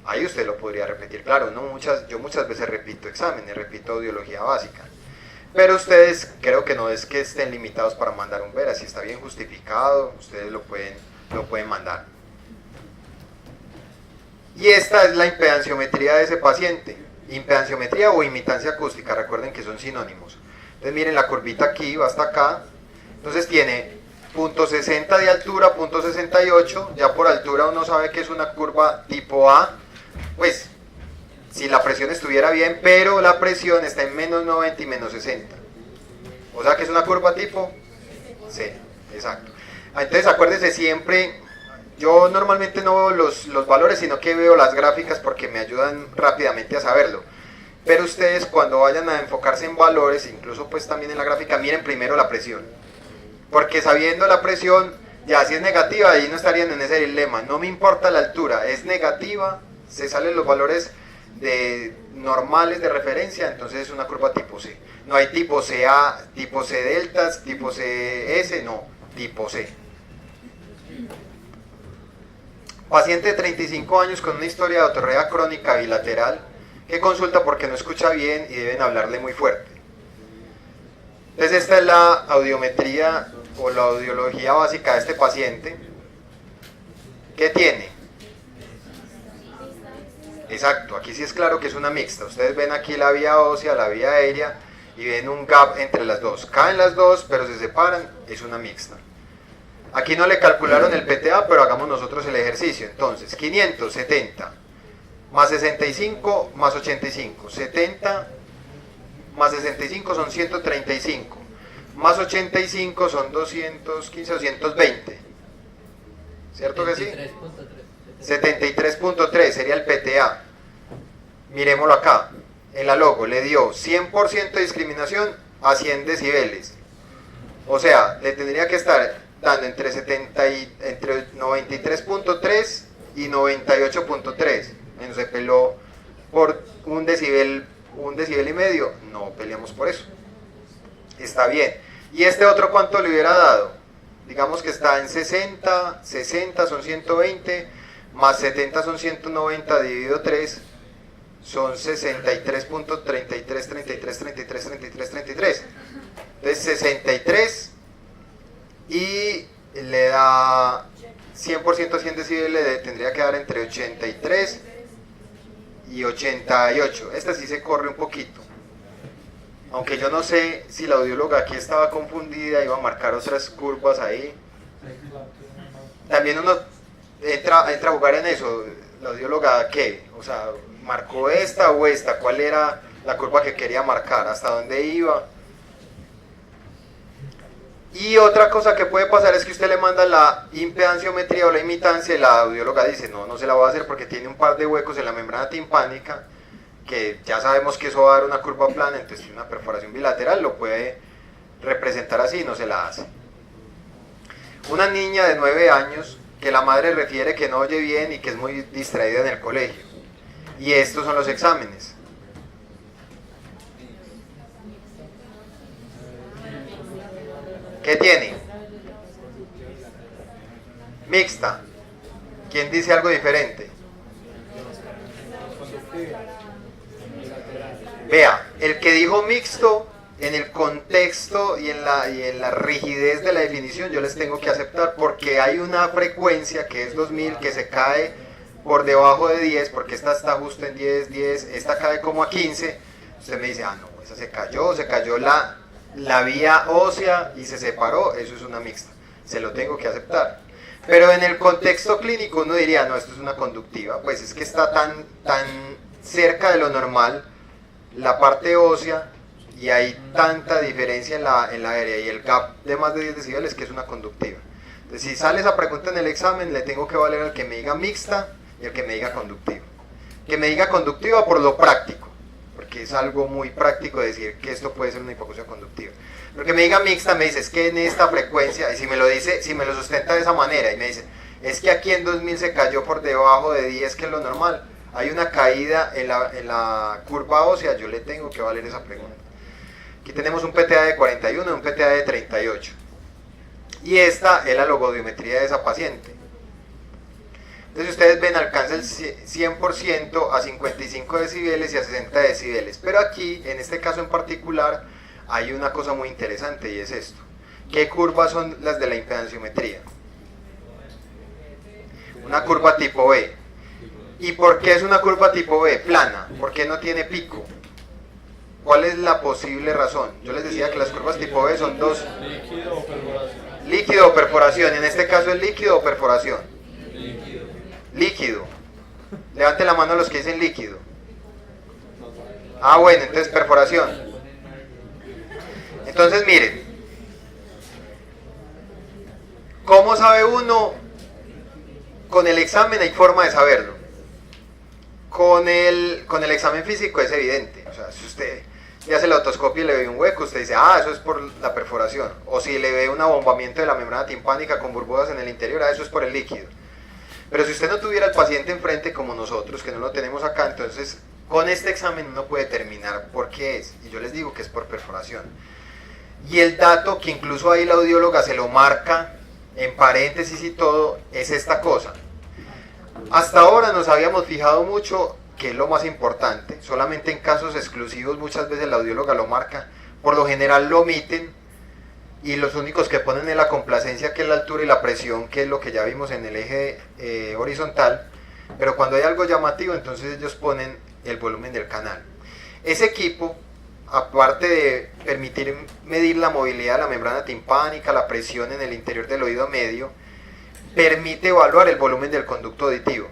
Ahí usted lo podría repetir, claro, yo muchas veces repito exámenes, repito audiología básica. Pero ustedes creo que no es que estén limitados para mandar un VERA, si está bien justificado, ustedes lo pueden mandar. Y esta es la impedanciometría de ese paciente, impedanciometría o imitancia acústica, recuerden que son sinónimos. Entonces miren la curvita aquí, va hasta acá, entonces tiene punto .60 de altura, punto .68, ya por altura uno sabe que es una curva tipo A, pues si la presión estuviera bien, pero la presión está en menos 90 y menos 60. O sea que es una curva tipo C, exacto. Entonces acuérdense siempre, yo normalmente no veo los valores, sino que veo las gráficas porque me ayudan rápidamente a saberlo. Pero ustedes cuando vayan a enfocarse en valores, incluso pues también en la gráfica, miren primero la presión. Porque sabiendo la presión, ya si es negativa, ahí no estarían en ese dilema. No me importa la altura, es negativa, se salen los valores normales de referencia, entonces es una curva tipo C. No hay tipo CA, tipo C deltas, tipo CS, no, tipo C. Paciente de 35 años con una historia de otorrea crónica bilateral que consulta porque no escucha bien y deben hablarle muy fuerte. Entonces esta es la audiometría o la audiología básica de este paciente. ¿Qué tiene? Exacto, aquí sí es claro que es una mixta. Ustedes ven aquí la vía ósea, la vía aérea y ven un gap entre las dos. Caen las dos, pero se separan, es una mixta. Aquí no le calcularon el PTA, pero hagamos nosotros el ejercicio. Entonces, 570 más 65 más 85. 70 más 65 son 135. Más 85 son 215, 220. ¿Cierto que sí? 73.3 sería el PTA. Miremoslo acá. En la logo le dio 100% de discriminación a 100 decibeles. O sea, le tendría que estar dando entre 93.3 y 98.3. Menos se peló por un decibel y medio. No peleamos por eso. Está bien. ¿Y este otro cuánto le hubiera dado? Digamos que está en 60 son 120, más 70 son 190 dividido 3, son 63.33. Entonces 63 y le da 100% a 100 decibeles, le tendría que dar entre 83 y 88. Esta sí se corre un poquito. Aunque yo no sé si la audióloga aquí estaba confundida, iba a marcar otras curvas ahí. También uno entra a jugar en eso. La audióloga, ¿qué? O sea, ¿marcó esta o esta? ¿Cuál era la curva que quería marcar? ¿Hasta dónde iba? Y otra cosa que puede pasar es que usted le manda la impedanciometría o la imitancia y la audióloga dice, no se la voy a hacer porque tiene un par de huecos en la membrana timpánica, que ya sabemos que eso va a dar una curva plana, entonces tiene una perforación bilateral, lo puede representar así y no se la hace. Una niña de 9 años que la madre refiere que no oye bien y que es muy distraída en el colegio. Y estos son los exámenes. ¿Qué tiene? Mixta. ¿Quién dice algo diferente? Vea, el que dijo mixto, en el contexto y en la rigidez de la definición, yo les tengo que aceptar porque hay una frecuencia que es 2000 que se cae por debajo de 10, porque esta está justo en 10, esta cae como a 15. Usted me dice, no, esa se cayó la vía ósea y se separó, eso es una mixta, se lo tengo que aceptar. Pero en el contexto clínico uno diría, no, esto es una conductiva, pues es que está tan cerca de lo normal la parte ósea y hay tanta diferencia en la área y el gap de más de 10 decibeles que es una conductiva. Entonces, si sale esa pregunta en el examen, le tengo que valer al que me diga mixta y al que me diga conductiva. Que me diga conductiva por lo práctico, porque es algo muy práctico decir que esto puede ser una hipoacusia conductiva. Pero que me diga mixta me dice, es que en esta frecuencia, y si me lo dice, si me lo sustenta de esa manera, y me dice, es que aquí en 2000 se cayó por debajo de 10, que es lo normal, hay una caída en la curva ósea, yo le tengo que valer esa pregunta. Aquí tenemos un PTA de 41 y un PTA de 38. Y esta es la logodiometría de esa paciente. Entonces ustedes ven, alcanza el 100% a 55 decibeles y a 60 decibeles. Pero aquí, en este caso en particular, hay una cosa muy interesante y es esto. ¿Qué curvas son las de la impedanciometría? Una curva tipo B. ¿Y por qué es una curva tipo B? Plana. ¿Por qué no tiene pico? ¿Cuál es la posible razón? Yo les decía que las curvas tipo B son dos. Líquido o perforación. Líquido o perforación. En este caso es líquido o perforación. Líquido. Líquido. Levante la mano los que dicen líquido. Ah, bueno, entonces perforación. Entonces miren, ¿cómo sabe uno? Con el examen hay forma de saberlo. Con el examen físico es evidente. O sea, si usted le hace la otoscopia y le ve un hueco, usted dice, ah, eso es por la perforación. O si le ve un abombamiento de la membrana timpánica con burbujas en el interior, ah, eso es por el líquido. Pero si usted no tuviera al paciente enfrente como nosotros, que no lo tenemos acá, entonces con este examen uno puede determinar por qué es. Y yo les digo que es por perforación. Y el dato que incluso ahí la audióloga se lo marca en paréntesis y todo, es esta cosa. Hasta ahora nos habíamos fijado mucho, que es lo más importante, solamente en casos exclusivos muchas veces la audióloga lo marca, por lo general lo omiten, y los únicos que ponen es la complacencia, que es la altura y la presión, que es lo que ya vimos en el eje horizontal, pero cuando hay algo llamativo, entonces ellos ponen el volumen del canal. Ese equipo, aparte de permitir medir la movilidad de la membrana timpánica, la presión en el interior del oído medio, permite evaluar el volumen del conducto auditivo.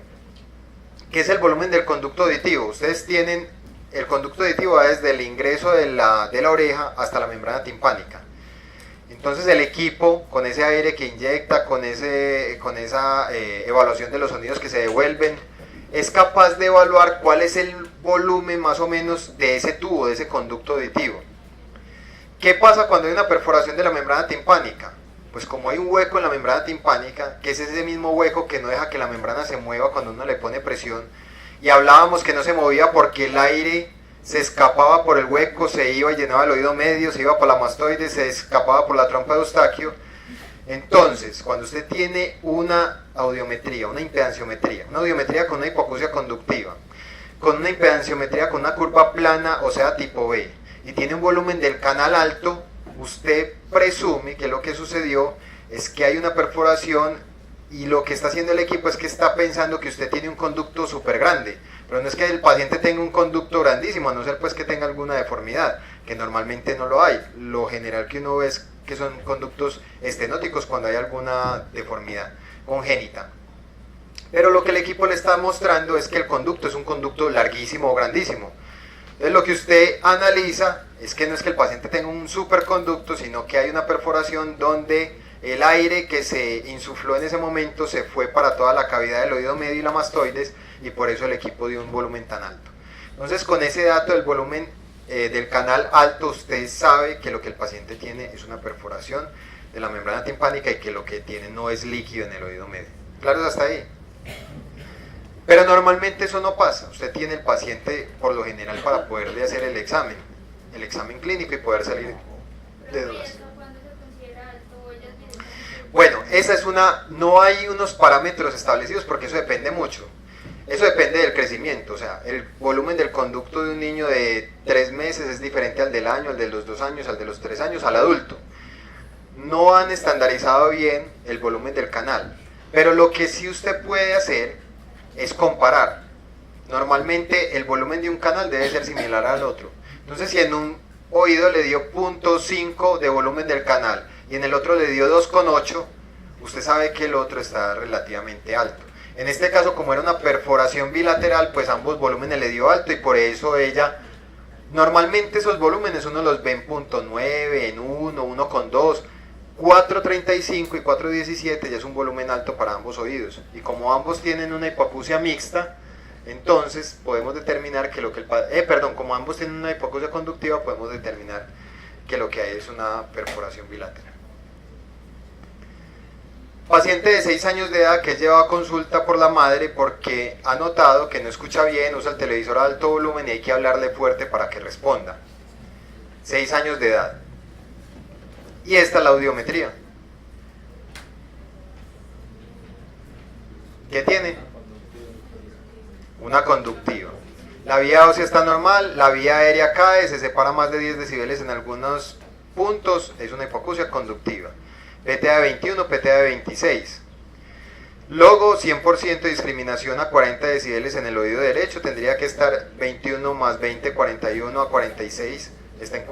¿Qué es el volumen del conducto auditivo? Ustedes tienen, el conducto auditivo va desde el ingreso de la oreja hasta la membrana timpánica. Entonces el equipo, con ese aire que inyecta, con esa evaluación de los sonidos que se devuelven, es capaz de evaluar cuál es el volumen más o menos de ese tubo, de ese conducto auditivo. ¿Qué pasa cuando hay una perforación de la membrana timpánica? Pues como hay un hueco en la membrana timpánica, que es ese mismo hueco que no deja que la membrana se mueva cuando uno le pone presión, y hablábamos que no se movía porque el aire se escapaba por el hueco, se iba y llenaba el oído medio, se iba por la mastoide, se escapaba por la trompa de Eustaquio. Entonces, cuando usted tiene una audiometría, una impedanciometría, una audiometría con una hipoacusia conductiva, con una impedanciometría con una curva plana, o sea tipo B, y tiene un volumen del canal alto, usted presume que lo que sucedió es que hay una perforación, y lo que está haciendo el equipo es que está pensando que usted tiene un conducto súper grande, pero no es que el paciente tenga un conducto grandísimo, a no ser pues que tenga alguna deformidad, que normalmente no lo hay. Lo general que uno ve es que son conductos estenóticos cuando hay alguna deformidad congénita. Pero lo que el equipo le está mostrando es que el conducto es un conducto larguísimo o grandísimo. Entonces lo que usted analiza es que no es que el paciente tenga un superconducto, sino que hay una perforación donde el aire que se insufló en ese momento se fue para toda la cavidad del oído medio y la mastoides, y por eso el equipo dio un volumen tan alto. Entonces con ese dato del volumen del canal alto, usted sabe que lo que el paciente tiene es una perforación de la membrana timpánica y que lo que tiene no es líquido en el oído medio. ¿Claro hasta ahí? Pero normalmente eso no pasa. Usted tiene el paciente por lo general para poderle hacer el examen clínico y poder salir de dudas. Bueno, esa es no hay unos parámetros establecidos porque eso depende mucho. Eso depende del crecimiento, o sea, el volumen del conducto de un niño de 3 meses es diferente al del año, al de los 2 años, al de los 3 años, al adulto. No han estandarizado bien el volumen del canal, pero lo que sí usted puede hacer es comparar. Normalmente el volumen de un canal debe ser similar al otro. Entonces si en un oído le dio 0.5 de volumen del canal y en el otro le dio 2.8, usted sabe que el otro está relativamente alto. En este caso, como era una perforación bilateral, pues ambos volúmenes le dio alto y por eso ella, normalmente esos volúmenes uno los ve en .9, en 1, 1,2, 4.35 y 4.17 ya es un volumen alto para ambos oídos. Y como ambos tienen una hipoacusia mixta, entonces podemos determinar que como ambos tienen una hipoacusia conductiva, podemos determinar que lo que hay es una perforación bilateral. Paciente de 6 años de edad que es llevado a consulta por la madre porque ha notado que no escucha bien, usa el televisor a alto volumen y hay que hablarle fuerte para que responda. 6 años de edad. Y esta es la audiometría. ¿Qué tiene? Una conductiva. La vía ósea está normal, la vía aérea cae, se separa más de 10 decibeles en algunos puntos, es una hipoacusia conductiva. PTA de 21, PTA de 26. Logo 100% discriminación a 40 decibeles en el oído derecho, tendría que estar 21 más 20, 41 a 46, está en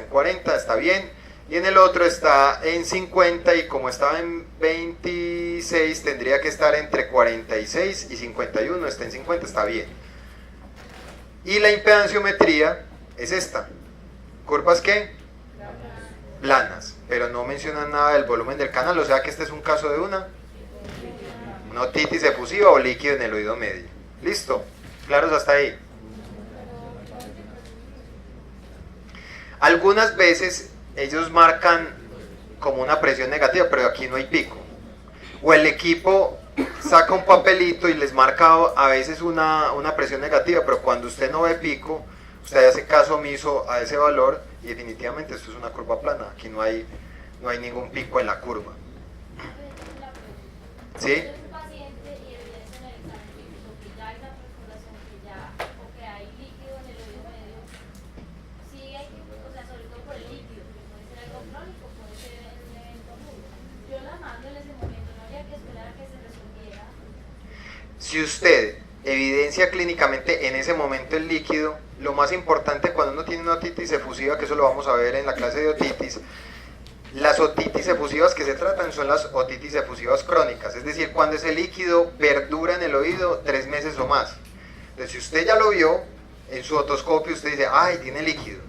40, está bien. Y en el otro está en 50 y como estaba en 26 tendría que estar entre 46 y 51, está en 50, está bien. Y la impedanciometría es esta. ¿Curvas qué? Planas, pero no mencionan nada del volumen del canal, o sea que este es un caso de una otitis efusiva o líquido en el oído medio. ¿Listo? ¿Claros hasta ahí? Algunas veces ellos marcan como una presión negativa, pero aquí no hay pico. O el equipo saca un papelito y les marca a veces una presión negativa, pero cuando usted no ve pico, usted hace caso omiso a ese valor y definitivamente esto es una curva plana. Aquí no hay ningún pico en la curva. ¿Sí? Si usted evidencia clínicamente en ese momento el líquido, lo más importante cuando uno tiene una otitis efusiva, que eso lo vamos a ver en la clase de otitis, las otitis efusivas que se tratan son las otitis efusivas crónicas, es decir, cuando ese líquido perdura en el oído 3 meses o más. Entonces, si usted ya lo vio en su otoscopio, usted dice, ¡ay, tiene líquido!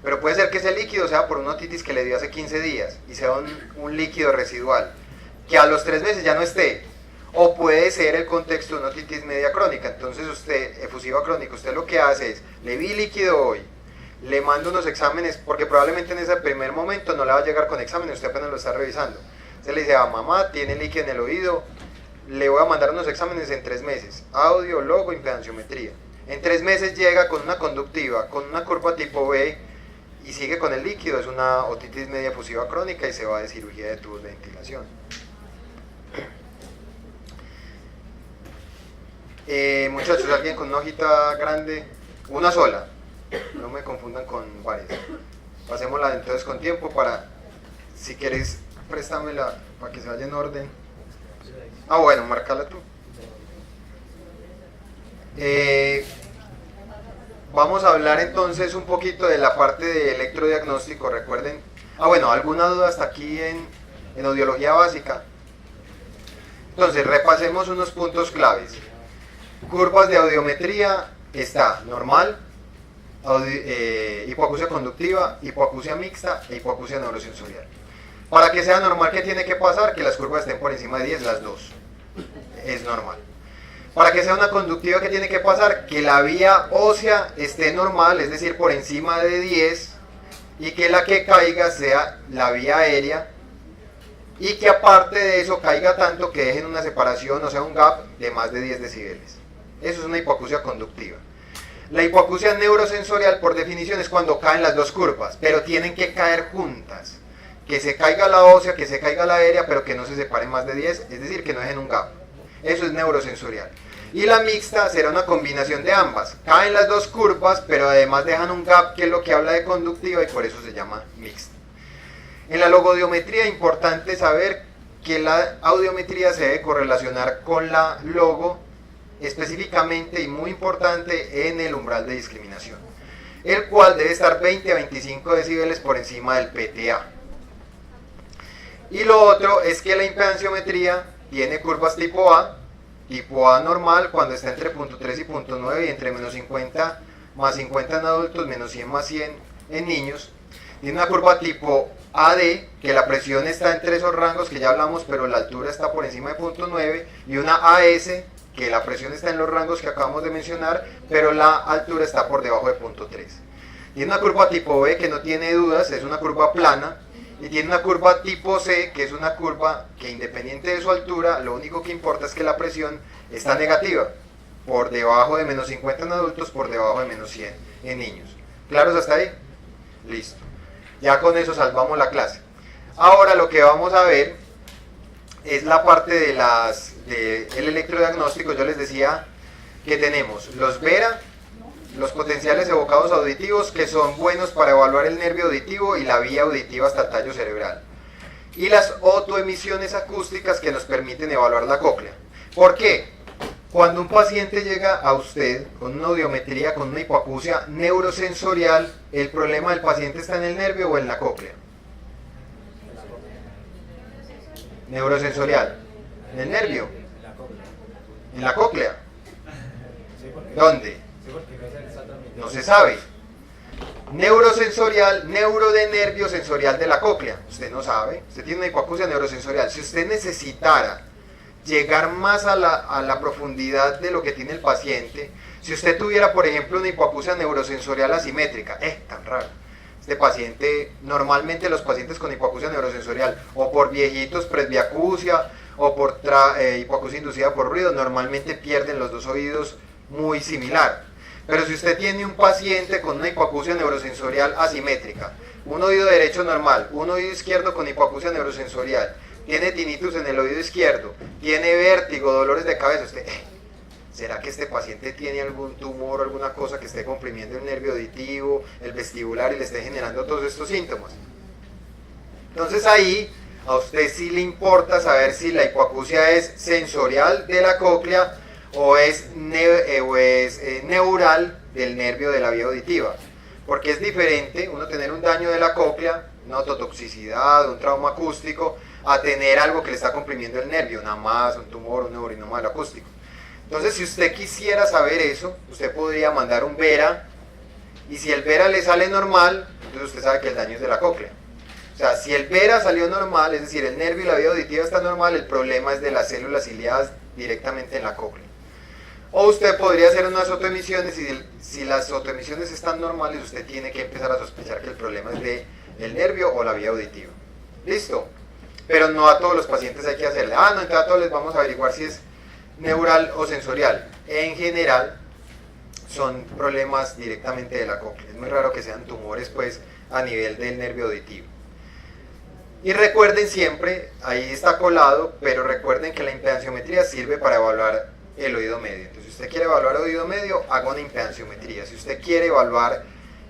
Pero puede ser que ese líquido sea por una otitis que le dio hace 15 días y sea un líquido residual, que a los 3 meses ya no esté. O puede ser el contexto de una otitis media crónica. Entonces usted, efusiva crónica, usted lo que hace es, le vi líquido hoy, le mando unos exámenes, porque probablemente en ese primer momento no le va a llegar con exámenes, usted apenas lo está revisando. Usted le dice, mamá, tiene líquido en el oído, le voy a mandar unos exámenes en 3 meses, audio, logo, impedanciometría. En 3 meses llega con una conductiva, con una curva tipo B, y sigue con el líquido, es una otitis media efusiva crónica y se va de cirugía de tubos de ventilación. Muchachos, alguien con una hojita grande, una sola, no me confundan con varias. Pasémosla entonces con tiempo para, si quieres, préstamela para que se vaya en orden. Bueno, márcala tú. Vamos a hablar entonces un poquito de la parte de electrodiagnóstico, recuerden. ¿Alguna duda hasta aquí en audiología básica? Entonces, repasemos unos puntos claves. Curvas de audiometría está normal, hipoacusia conductiva, hipoacusia mixta e hipoacusia neurosensorial. Para que sea normal, ¿qué tiene que pasar? Que las curvas estén por encima de 10, las dos. Es normal. Para que sea una conductiva, ¿qué tiene que pasar? Que la vía ósea esté normal, es decir, por encima de 10, y que la que caiga sea la vía aérea, y que aparte de eso caiga tanto que dejen una separación, o sea, un gap de más de 10 decibeles. Eso es una hipoacusia conductiva. La hipoacusia neurosensorial, por definición, es cuando caen las dos curvas, pero tienen que caer juntas. Que se caiga la ósea, que se caiga la aérea, pero que no se separen más de 10, es decir, que no dejen un gap. Eso es neurosensorial. Y la mixta será una combinación de ambas. Caen las dos curvas, pero además dejan un gap, que es lo que habla de conductiva, y por eso se llama mixta. En la logodiometría, importante saber que la audiometría se debe correlacionar con la logo, específicamente y muy importante en el umbral de discriminación, el cual debe estar 20 a 25 decibeles por encima del PTA. Y lo otro es que la impedanciometría tiene curvas tipo A normal cuando está entre .3 y .9 y entre menos 50 más 50 en adultos, menos 100 más 100 en niños. Tiene una curva tipo AD, que la presión está entre esos rangos que ya hablamos, pero la altura está por encima de .9, y una AS, que la presión está en los rangos que acabamos de mencionar, pero la altura está por debajo de .3. Tiene una curva tipo B, que no tiene dudas, es una curva plana, y tiene una curva tipo C, que es una curva que independiente de su altura, lo único que importa es que la presión está negativa, por debajo de menos 50 en adultos, por debajo de menos 100 en niños. ¿Claros hasta ahí? Listo. Ya con eso salvamos la clase. Ahora lo que vamos a ver es la parte del electrodiagnóstico. Yo les decía que tenemos los VERA, los potenciales evocados auditivos, que son buenos para evaluar el nervio auditivo y la vía auditiva hasta el tallo cerebral, y las otoemisiones acústicas, que nos permiten evaluar la cóclea. ¿Por qué? Cuando un paciente llega a usted con una audiometría, con una hipoacusia neurosensorial, ¿el problema del paciente está en el nervio o en la cóclea? Neurosensorial. ¿En el nervio? ¿En la cóclea? ¿Dónde? No se sabe. Neurosensorial, neuro de nervio, sensorial de la cóclea. Usted no sabe. Usted tiene una hipoacusia neurosensorial. Si usted necesitara llegar más a la profundidad de lo que tiene el paciente, si usted tuviera, por ejemplo, una hipoacusia neurosensorial asimétrica, tan raro. Este paciente, normalmente los pacientes con hipoacusia neurosensorial, o por viejitos, presbiacusia, o por hipoacusia inducida por ruido, normalmente pierden los dos oídos muy similar. Pero si usted tiene un paciente con una hipoacusia neurosensorial asimétrica, un oído derecho normal, un oído izquierdo con hipoacusia neurosensorial, tiene tinnitus en el oído izquierdo, tiene vértigo, dolores de cabeza, usted, ¿será que este paciente tiene algún tumor o alguna cosa que esté comprimiendo el nervio auditivo, el vestibular, y le esté generando todos estos síntomas? Entonces ahí a usted sí le importa saber si la hipoacusia es sensorial de la cóclea o es neural del nervio de la vía auditiva, porque es diferente uno tener un daño de la cóclea, una ototoxicidad, un trauma acústico, a tener algo que le está comprimiendo el nervio, una masa, un tumor, un neurinoma del acústico. Entonces, si usted quisiera saber eso, usted podría mandar un VERA, y si el VERA le sale normal, entonces usted sabe que el daño es de la cóclea. O sea, si el VERA salió normal, es decir, el nervio y la vía auditiva está normal, el problema es de las células ciliadas directamente en la cóclea. O usted podría hacer unas otoemisiones, y si las otoemisiones están normales, usted tiene que empezar a sospechar que el problema es del nervio o la vía auditiva. ¿Listo? Pero no a todos los pacientes hay que hacerle. No, entonces a todos les vamos a averiguar si es neural o sensorial. En general, son problemas directamente de la cóclea. Es muy raro que sean tumores, pues, a nivel del nervio auditivo. Y recuerden siempre, ahí está colado, pero recuerden que la impedanciometría sirve para evaluar el oído medio. Entonces, si usted quiere evaluar oído medio, haga una impedanciometría. Si usted quiere evaluar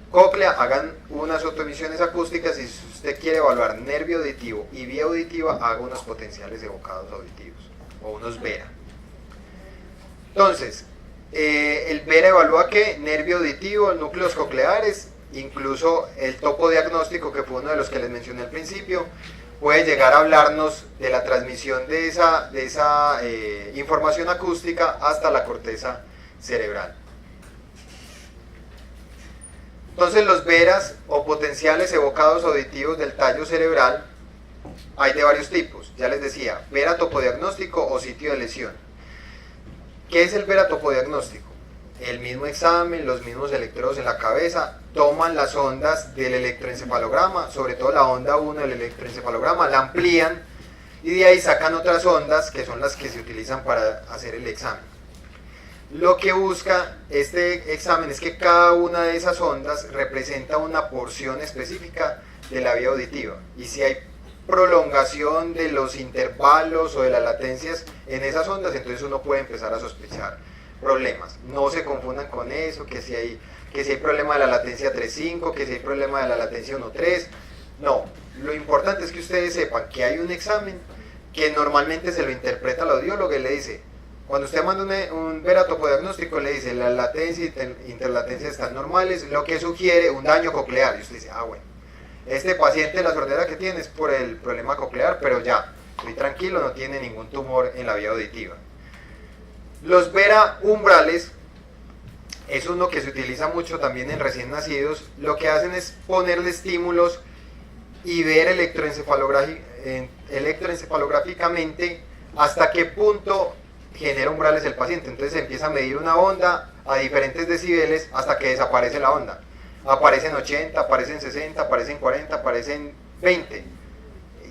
cóclea, hagan unas otoemisiones acústicas, y si usted quiere evaluar nervio auditivo y vía auditiva, haga unos potenciales evocados auditivos, o unos VERA. Entonces, el VERA evalúa ¿qué? Nervio auditivo, núcleos cocleares, incluso el topo diagnóstico, que fue uno de los que les mencioné al principio, puede llegar a hablarnos de la transmisión de esa información acústica hasta la corteza cerebral. Entonces, los VERAs, o potenciales evocados auditivos del tallo cerebral, hay de varios tipos. Ya les decía, VERA topodiagnóstico o sitio de lesión. ¿Qué es el VERA topodiagnóstico? El mismo examen, los mismos electrodos en la cabeza, toman las ondas del electroencefalograma, sobre todo la onda 1 del electroencefalograma, la amplían, y de ahí sacan otras ondas que son las que se utilizan para hacer el examen. Lo que busca este examen es que cada una de esas ondas representa una porción específica de la vía auditiva, y si hay prolongación de los intervalos o de las latencias en esas ondas, entonces uno puede empezar a sospechar problemas. No se confundan con eso, que si hay problema de la latencia 3.5, que si hay problema de la latencia 1.3, no. Lo importante es que ustedes sepan que hay un examen que normalmente se lo interpreta al audiólogo y le dice, cuando usted manda un VERA topodiagnóstico, le dice la latencia y interlatencia están normales, lo que sugiere un daño coclear, y usted dice, bueno, este paciente la sordera que tiene es por el problema coclear, pero ya, estoy tranquilo, no tiene ningún tumor en la vía auditiva. Los vera umbrales es uno que se utiliza mucho también en recién nacidos. Lo que hacen es ponerle estímulos y ver electroencefalográficamente hasta qué punto genera umbrales el paciente. Entonces se empieza a medir una onda a diferentes decibeles hasta que desaparece la onda. Aparecen 80, aparecen 60, aparecen 40, aparecen 20.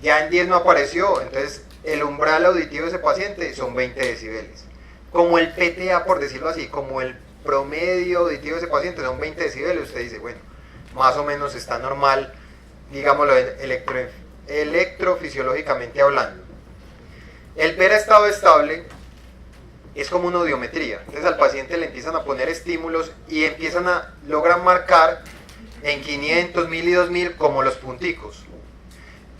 Ya en 10 no apareció, entonces el umbral auditivo de ese paciente son 20 decibeles. Como el PTA, por decirlo así, como el promedio auditivo de ese paciente son 20 decibeles, usted dice, bueno, más o menos está normal, digámoslo, electrofisiológicamente hablando. El vera estado estable es como una audiometría. Entonces al paciente le empiezan a poner estímulos y logran marcar en 500, 1000 y 2000 como los punticos.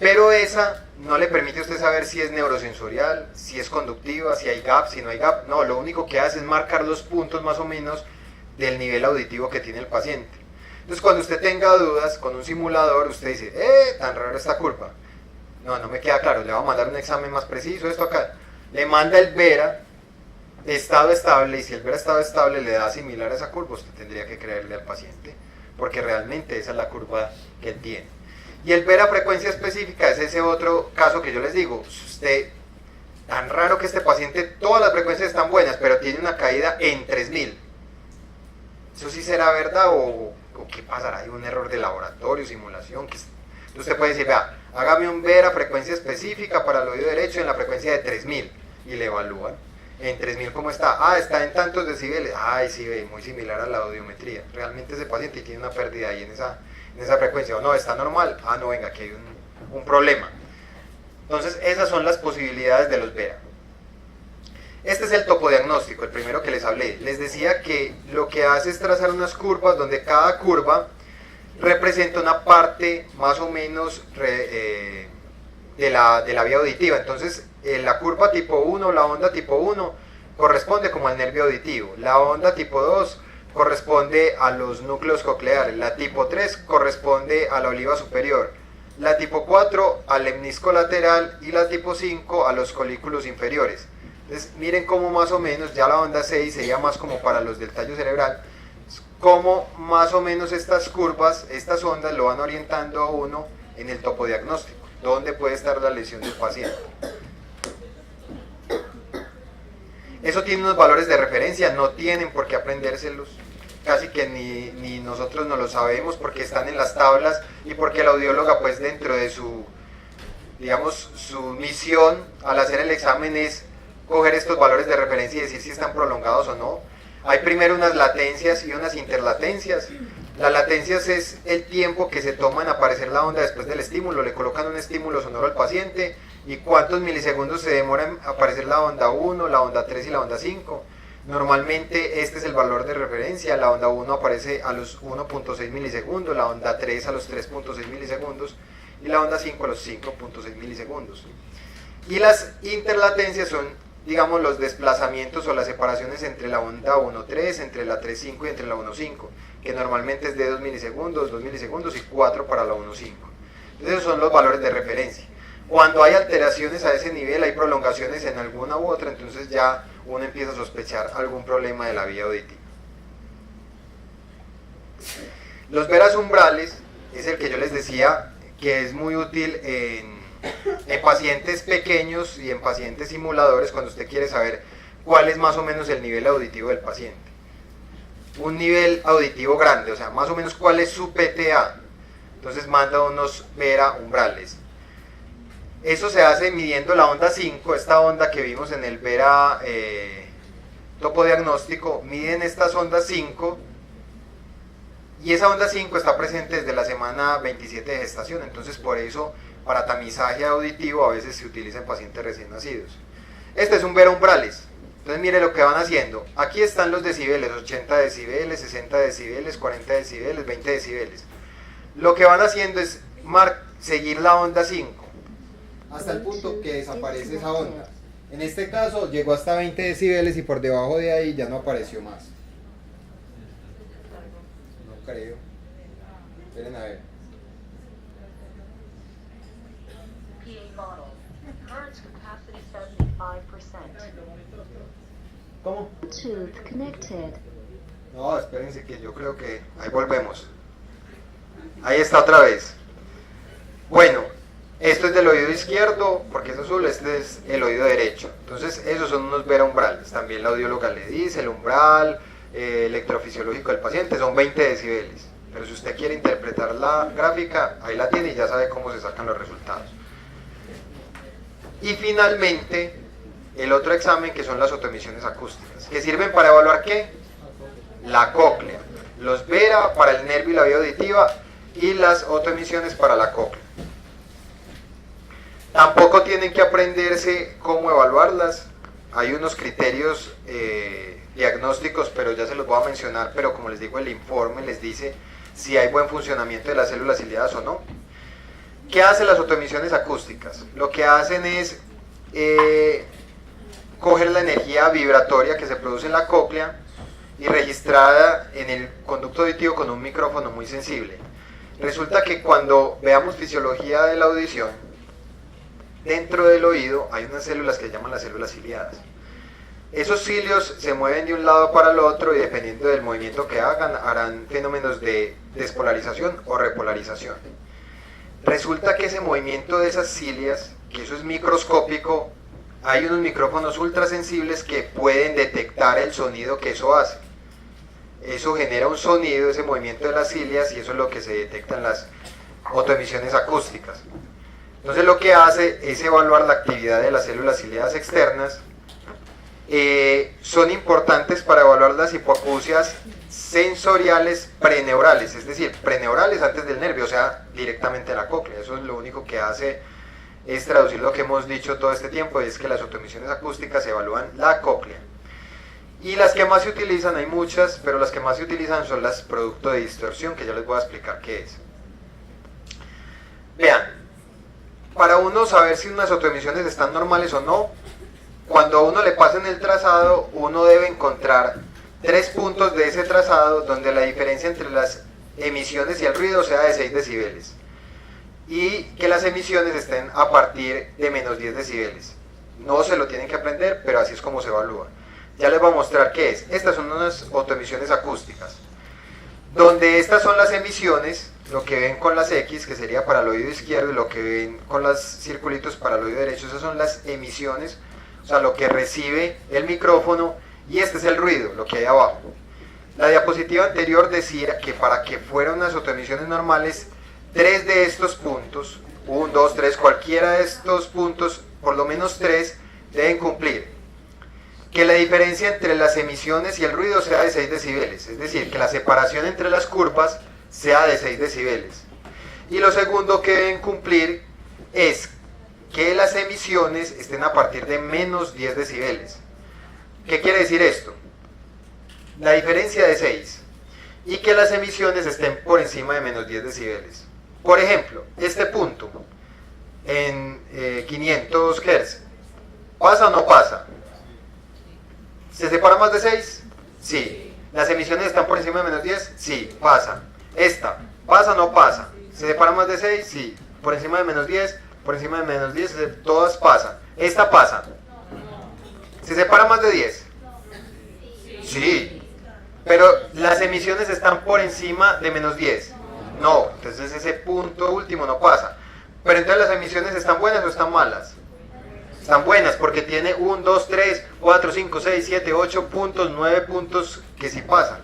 Pero esa no le permite a usted saber si es neurosensorial, si es conductiva, si hay gap, si no hay gap. No, lo único que hace es marcar los puntos más o menos del nivel auditivo que tiene el paciente. Entonces cuando usted tenga dudas con un simulador, usted dice, tan raro esta curva. No me queda claro, le va a mandar un examen más preciso, esto acá. Le manda el vera estado estable, y si el vera estado estable le da similar a esa curva, usted tendría que creerle al paciente, porque realmente esa es la curva que él tiene. Y el vera frecuencia específica es ese otro caso que yo les digo. Usted, tan raro que este paciente, todas las frecuencias están buenas, pero tiene una caída en 3000. ¿Eso sí será verdad o qué pasará? ¿Hay un error de laboratorio, simulación? Entonces usted puede decir, vea, hágame un vera frecuencia específica para el oído derecho en la frecuencia de 3000 y le evalúan. En 3000, ¿cómo está? Está en tantos decibeles. Ay, sí, ve, muy similar a la audiometría. Realmente ese paciente tiene una pérdida ahí en esa frecuencia. O no, está normal. No, venga, aquí hay un problema. Entonces, esas son las posibilidades de los vera. Este es el topodiagnóstico, el primero que les hablé. Les decía que lo que hace es trazar unas curvas donde cada curva representa una parte más o menos de la vía auditiva. Entonces, la curva tipo 1, la onda tipo 1, corresponde como al nervio auditivo. La onda tipo 2 corresponde a los núcleos cocleares. La tipo 3 corresponde a la oliva superior. La tipo 4 al lemnisco lateral y la tipo 5 a los colículos inferiores. Entonces, miren cómo más o menos, ya la onda 6 sería más como para los del tallo cerebral, cómo más o menos estas curvas, estas ondas lo van orientando a uno en el topodiagnóstico, dónde puede estar la lesión del paciente. Eso tiene unos valores de referencia, no tienen por qué aprendérselos, casi que ni nosotros no lo sabemos porque están en las tablas y porque la audióloga pues dentro de su misión al hacer el examen es coger estos valores de referencia y decir si están prolongados o no. Hay primero unas latencias y unas interlatencias. Las latencias es el tiempo que se toma en aparecer la onda después del estímulo. Le colocan un estímulo sonoro al paciente y cuántos milisegundos se demora en aparecer la onda 1, la onda 3 y la onda 5. Normalmente este es el valor de referencia. La onda 1 aparece a los 1.6 milisegundos, la onda 3 a los 3.6 milisegundos y la onda 5 a los 5.6 milisegundos. Y las interlatencias son, digamos, los desplazamientos o las separaciones entre la onda 1.3, entre la 3.5 y entre la 1.5, que normalmente es de 2 milisegundos y 4 para la 1.5. Esos son los valores de referencia. Cuando hay alteraciones a ese nivel, hay prolongaciones en alguna u otra, entonces ya uno empieza a sospechar algún problema de la vía auditiva. Los veras umbrales es el que yo les decía que es muy útil en pacientes pequeños y en pacientes simuladores cuando usted quiere saber cuál es más o menos el nivel auditivo del paciente. Un nivel auditivo grande, o sea, más o menos cuál es su PTA. Entonces manda unos vera umbrales. Eso se hace midiendo la onda 5, esta onda que vimos en el vera topodiagnóstico. Miden estas ondas 5 y esa onda 5 está presente desde la semana 27 de gestación. Entonces por eso para tamizaje auditivo a veces se utiliza en pacientes recién nacidos. Este es un vera umbrales. Entonces mire lo que van haciendo. Aquí están los decibeles, 80 decibeles, 60 decibeles, 40 decibeles, 20 decibeles. Lo que van haciendo es seguir la onda 5 hasta el punto que desaparece esa onda. En este caso llegó hasta 20 decibeles y por debajo de ahí ya no apareció más. No creo. Esperen a ver. model. Current capacity 75%. ¿Cómo? Bluetooth connected. No, espérense que yo creo que ahí volvemos. Ahí está otra vez. Bueno, esto es del oído izquierdo, porque es azul, este es el oído derecho. Entonces, esos son unos veraumbrales. También la audióloga le dice, el umbral electrofisiológico del paciente son 20 decibeles. Pero si usted quiere interpretar la gráfica, ahí la tiene y ya sabe cómo se sacan los resultados. Y finalmente, el otro examen que son las autoemisiones acústicas, que sirven para evaluar ¿qué? La cóclea. Los vera para el nervio y la vía auditiva y las autoemisiones para la cóclea. Tampoco tienen que aprenderse cómo evaluarlas. Hay unos criterios diagnósticos, pero ya se los voy a mencionar, pero como les digo, el informe les dice si hay buen funcionamiento de las células ciliadas o no. ¿Qué hacen las autoemisiones acústicas? Lo que hacen es coger la energía vibratoria que se produce en la cóclea y registrada en el conducto auditivo con un micrófono muy sensible. Resulta que cuando veamos fisiología de la audición, dentro del oído hay unas células que se llaman las células ciliadas. Esos cilios se mueven de un lado para el otro y dependiendo del movimiento que hagan, harán fenómenos de despolarización o repolarización. Resulta que ese movimiento de esas cilias, que eso es microscópico, hay unos micrófonos ultrasensibles que pueden detectar el sonido que eso hace. Eso genera un sonido, ese movimiento de las cilias, y eso es lo que se detecta en las autoemisiones acústicas. Entonces lo que hace es evaluar la actividad de las células ciliadas externas. Son importantes para evaluar las hipoacusias sensoriales preneurales, es decir, preneurales antes del nervio, o sea, directamente a la cóclea. Eso es lo único que hace, es traducir lo que hemos dicho todo este tiempo, es que las autoemisiones acústicas evalúan la cóclea. Y las que más se utilizan, hay muchas, pero las que más se utilizan son las producto de distorsión, que ya les voy a explicar qué es. Vean, para uno saber si unas autoemisiones están normales o no, cuando a uno le pasen el trazado, uno debe encontrar 3 puntos de ese trazado donde la diferencia entre las emisiones y el ruido sea de 6 decibeles. Y que las emisiones estén a partir de menos 10 decibeles. No se lo tienen que aprender, pero así es como se evalúa. Ya les voy a mostrar qué es. Estas son unas autoemisiones acústicas. Donde estas son las emisiones, lo que ven con las X, que sería para el oído izquierdo, y lo que ven con los circulitos para el oído derecho, esas son las emisiones, o sea, lo que recibe el micrófono, y este es el ruido, lo que hay abajo. La diapositiva anterior decía que para que fueran unas autoemisiones normales, 3 de estos puntos, 1, 2, 3, cualquiera de estos puntos, por lo menos 3, deben cumplir. Que la diferencia entre las emisiones y el ruido sea de 6 decibeles, es decir, que la separación entre las curvas sea de 6 decibeles. Y lo segundo que deben cumplir es que las emisiones estén a partir de menos 10 decibeles. ¿Qué quiere decir esto? La diferencia de 6 y que las emisiones estén por encima de menos 10 decibeles. Por ejemplo, este punto en 500 Hz, ¿pasa o no pasa? ¿Se separa más de 6? Sí. ¿Las emisiones están por encima de menos 10? Sí, pasa. Esta, ¿pasa o no pasa? ¿Se separa más de 6? Sí. ¿Por encima de menos 10? Por encima de menos 10, todas pasan. ¿Esta pasa? ¿Se separa más de 10? Sí. Pero ¿las emisiones están por encima de menos 10? No. Entonces ese punto último no pasa. Pero entonces ¿las emisiones están buenas o están malas? Están buenas porque tiene 1, 2, 3, 4, 5, 6, 7, 8 puntos, 9 puntos que sí pasan.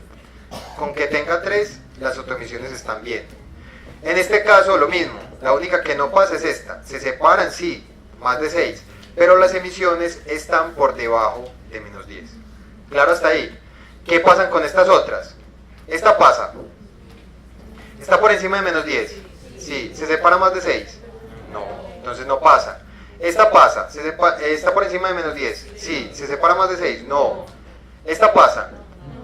Con que tenga 3, las autoemisiones están bien. En este caso lo mismo, la única que no pasa es esta. Se separan, sí, más de 6, pero las emisiones están por debajo de menos 10. Claro hasta ahí. ¿Qué pasan con estas otras? Esta pasa. ¿Está por encima de menos 10? Sí. ¿Se separa más de 6? No, entonces no pasa. Esta pasa, ¿está por encima de menos 10? Sí. ¿Se separa más de 6? No. Esta pasa,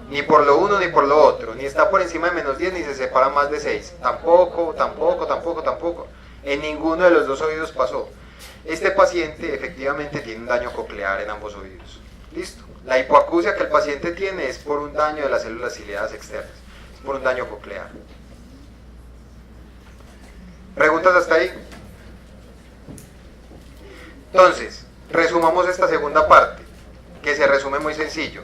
ni por lo uno ni por lo otro, ni está por encima de menos 10 ni se separa más de 6. Tampoco, tampoco, tampoco, tampoco. En ninguno de los dos oídos pasó. Este paciente efectivamente tiene un daño coclear en ambos oídos. Listo. La hipoacusia que el paciente tiene es por un daño de las células ciliadas externas, es por un daño coclear. ¿Preguntas hasta ahí? Entonces, resumamos esta segunda parte, que se resume muy sencillo.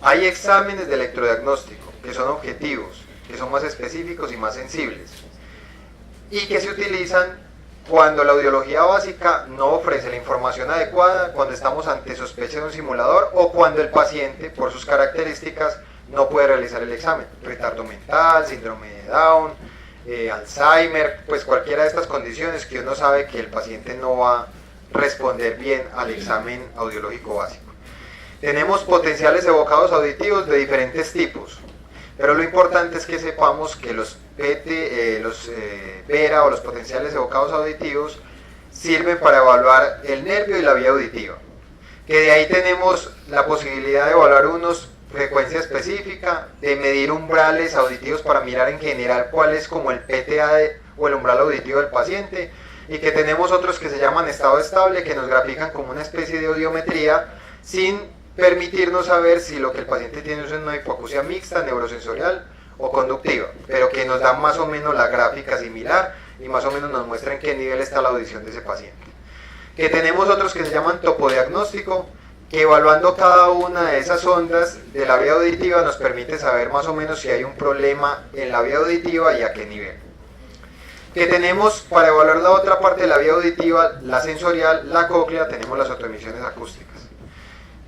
Hay exámenes de electrodiagnóstico que son objetivos, que son más específicos y más sensibles, y que se utilizan cuando la audiología básica no ofrece la información adecuada, cuando estamos ante sospecha de un simulador o cuando el paciente, por sus características, no puede realizar el examen. Retardo mental, síndrome de Down, Alzheimer, pues cualquiera de estas condiciones que uno sabe que el paciente no va a responder bien al examen audiológico básico. Tenemos potenciales evocados auditivos de diferentes tipos, pero lo importante es que sepamos que los VERA o los potenciales evocados auditivos sirven para evaluar el nervio y la vía auditiva, que de ahí tenemos la posibilidad de evaluar unos frecuencia específica, de medir umbrales auditivos para mirar en general cuál es como el PTA o el umbral auditivo del paciente, y que tenemos otros que se llaman estado estable, que nos grafican como una especie de audiometría sin permitirnos saber si lo que el paciente tiene es una hipoacusia mixta, neurosensorial o conductiva, pero que nos dan más o menos la gráfica similar y más o menos nos muestra en qué nivel está la audición de ese paciente. Que tenemos otros que se llaman topodiagnóstico, que evaluando cada una de esas ondas de la vía auditiva nos permite saber más o menos si hay un problema en la vía auditiva y a qué nivel. Que tenemos para evaluar la otra parte de la vía auditiva, la sensorial, la cóclea, tenemos las autoemisiones acústicas.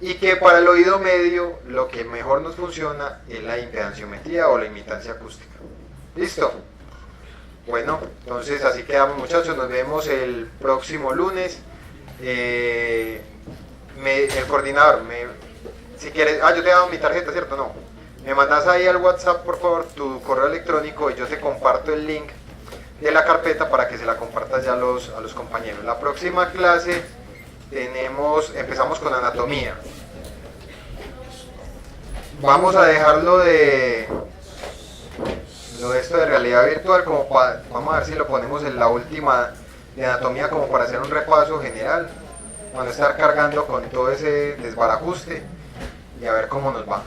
Y que para el oído medio lo que mejor nos funciona es la impedanciometría o la imitancia acústica. ¿Listo? Bueno, entonces así quedamos, muchachos, nos vemos el próximo lunes. El coordinador, si quieres, yo te he dado mi tarjeta, ¿cierto? No. Me mandas ahí al WhatsApp, por favor, tu correo electrónico y yo te comparto el link de la carpeta para que se la compartas ya a los compañeros. La próxima clase empezamos con anatomía. Vamos a dejarlo de esto de realidad virtual, vamos a ver si lo ponemos en la última de anatomía como para hacer un repaso general, para no estar cargando con todo ese desbarajuste y a ver cómo nos va.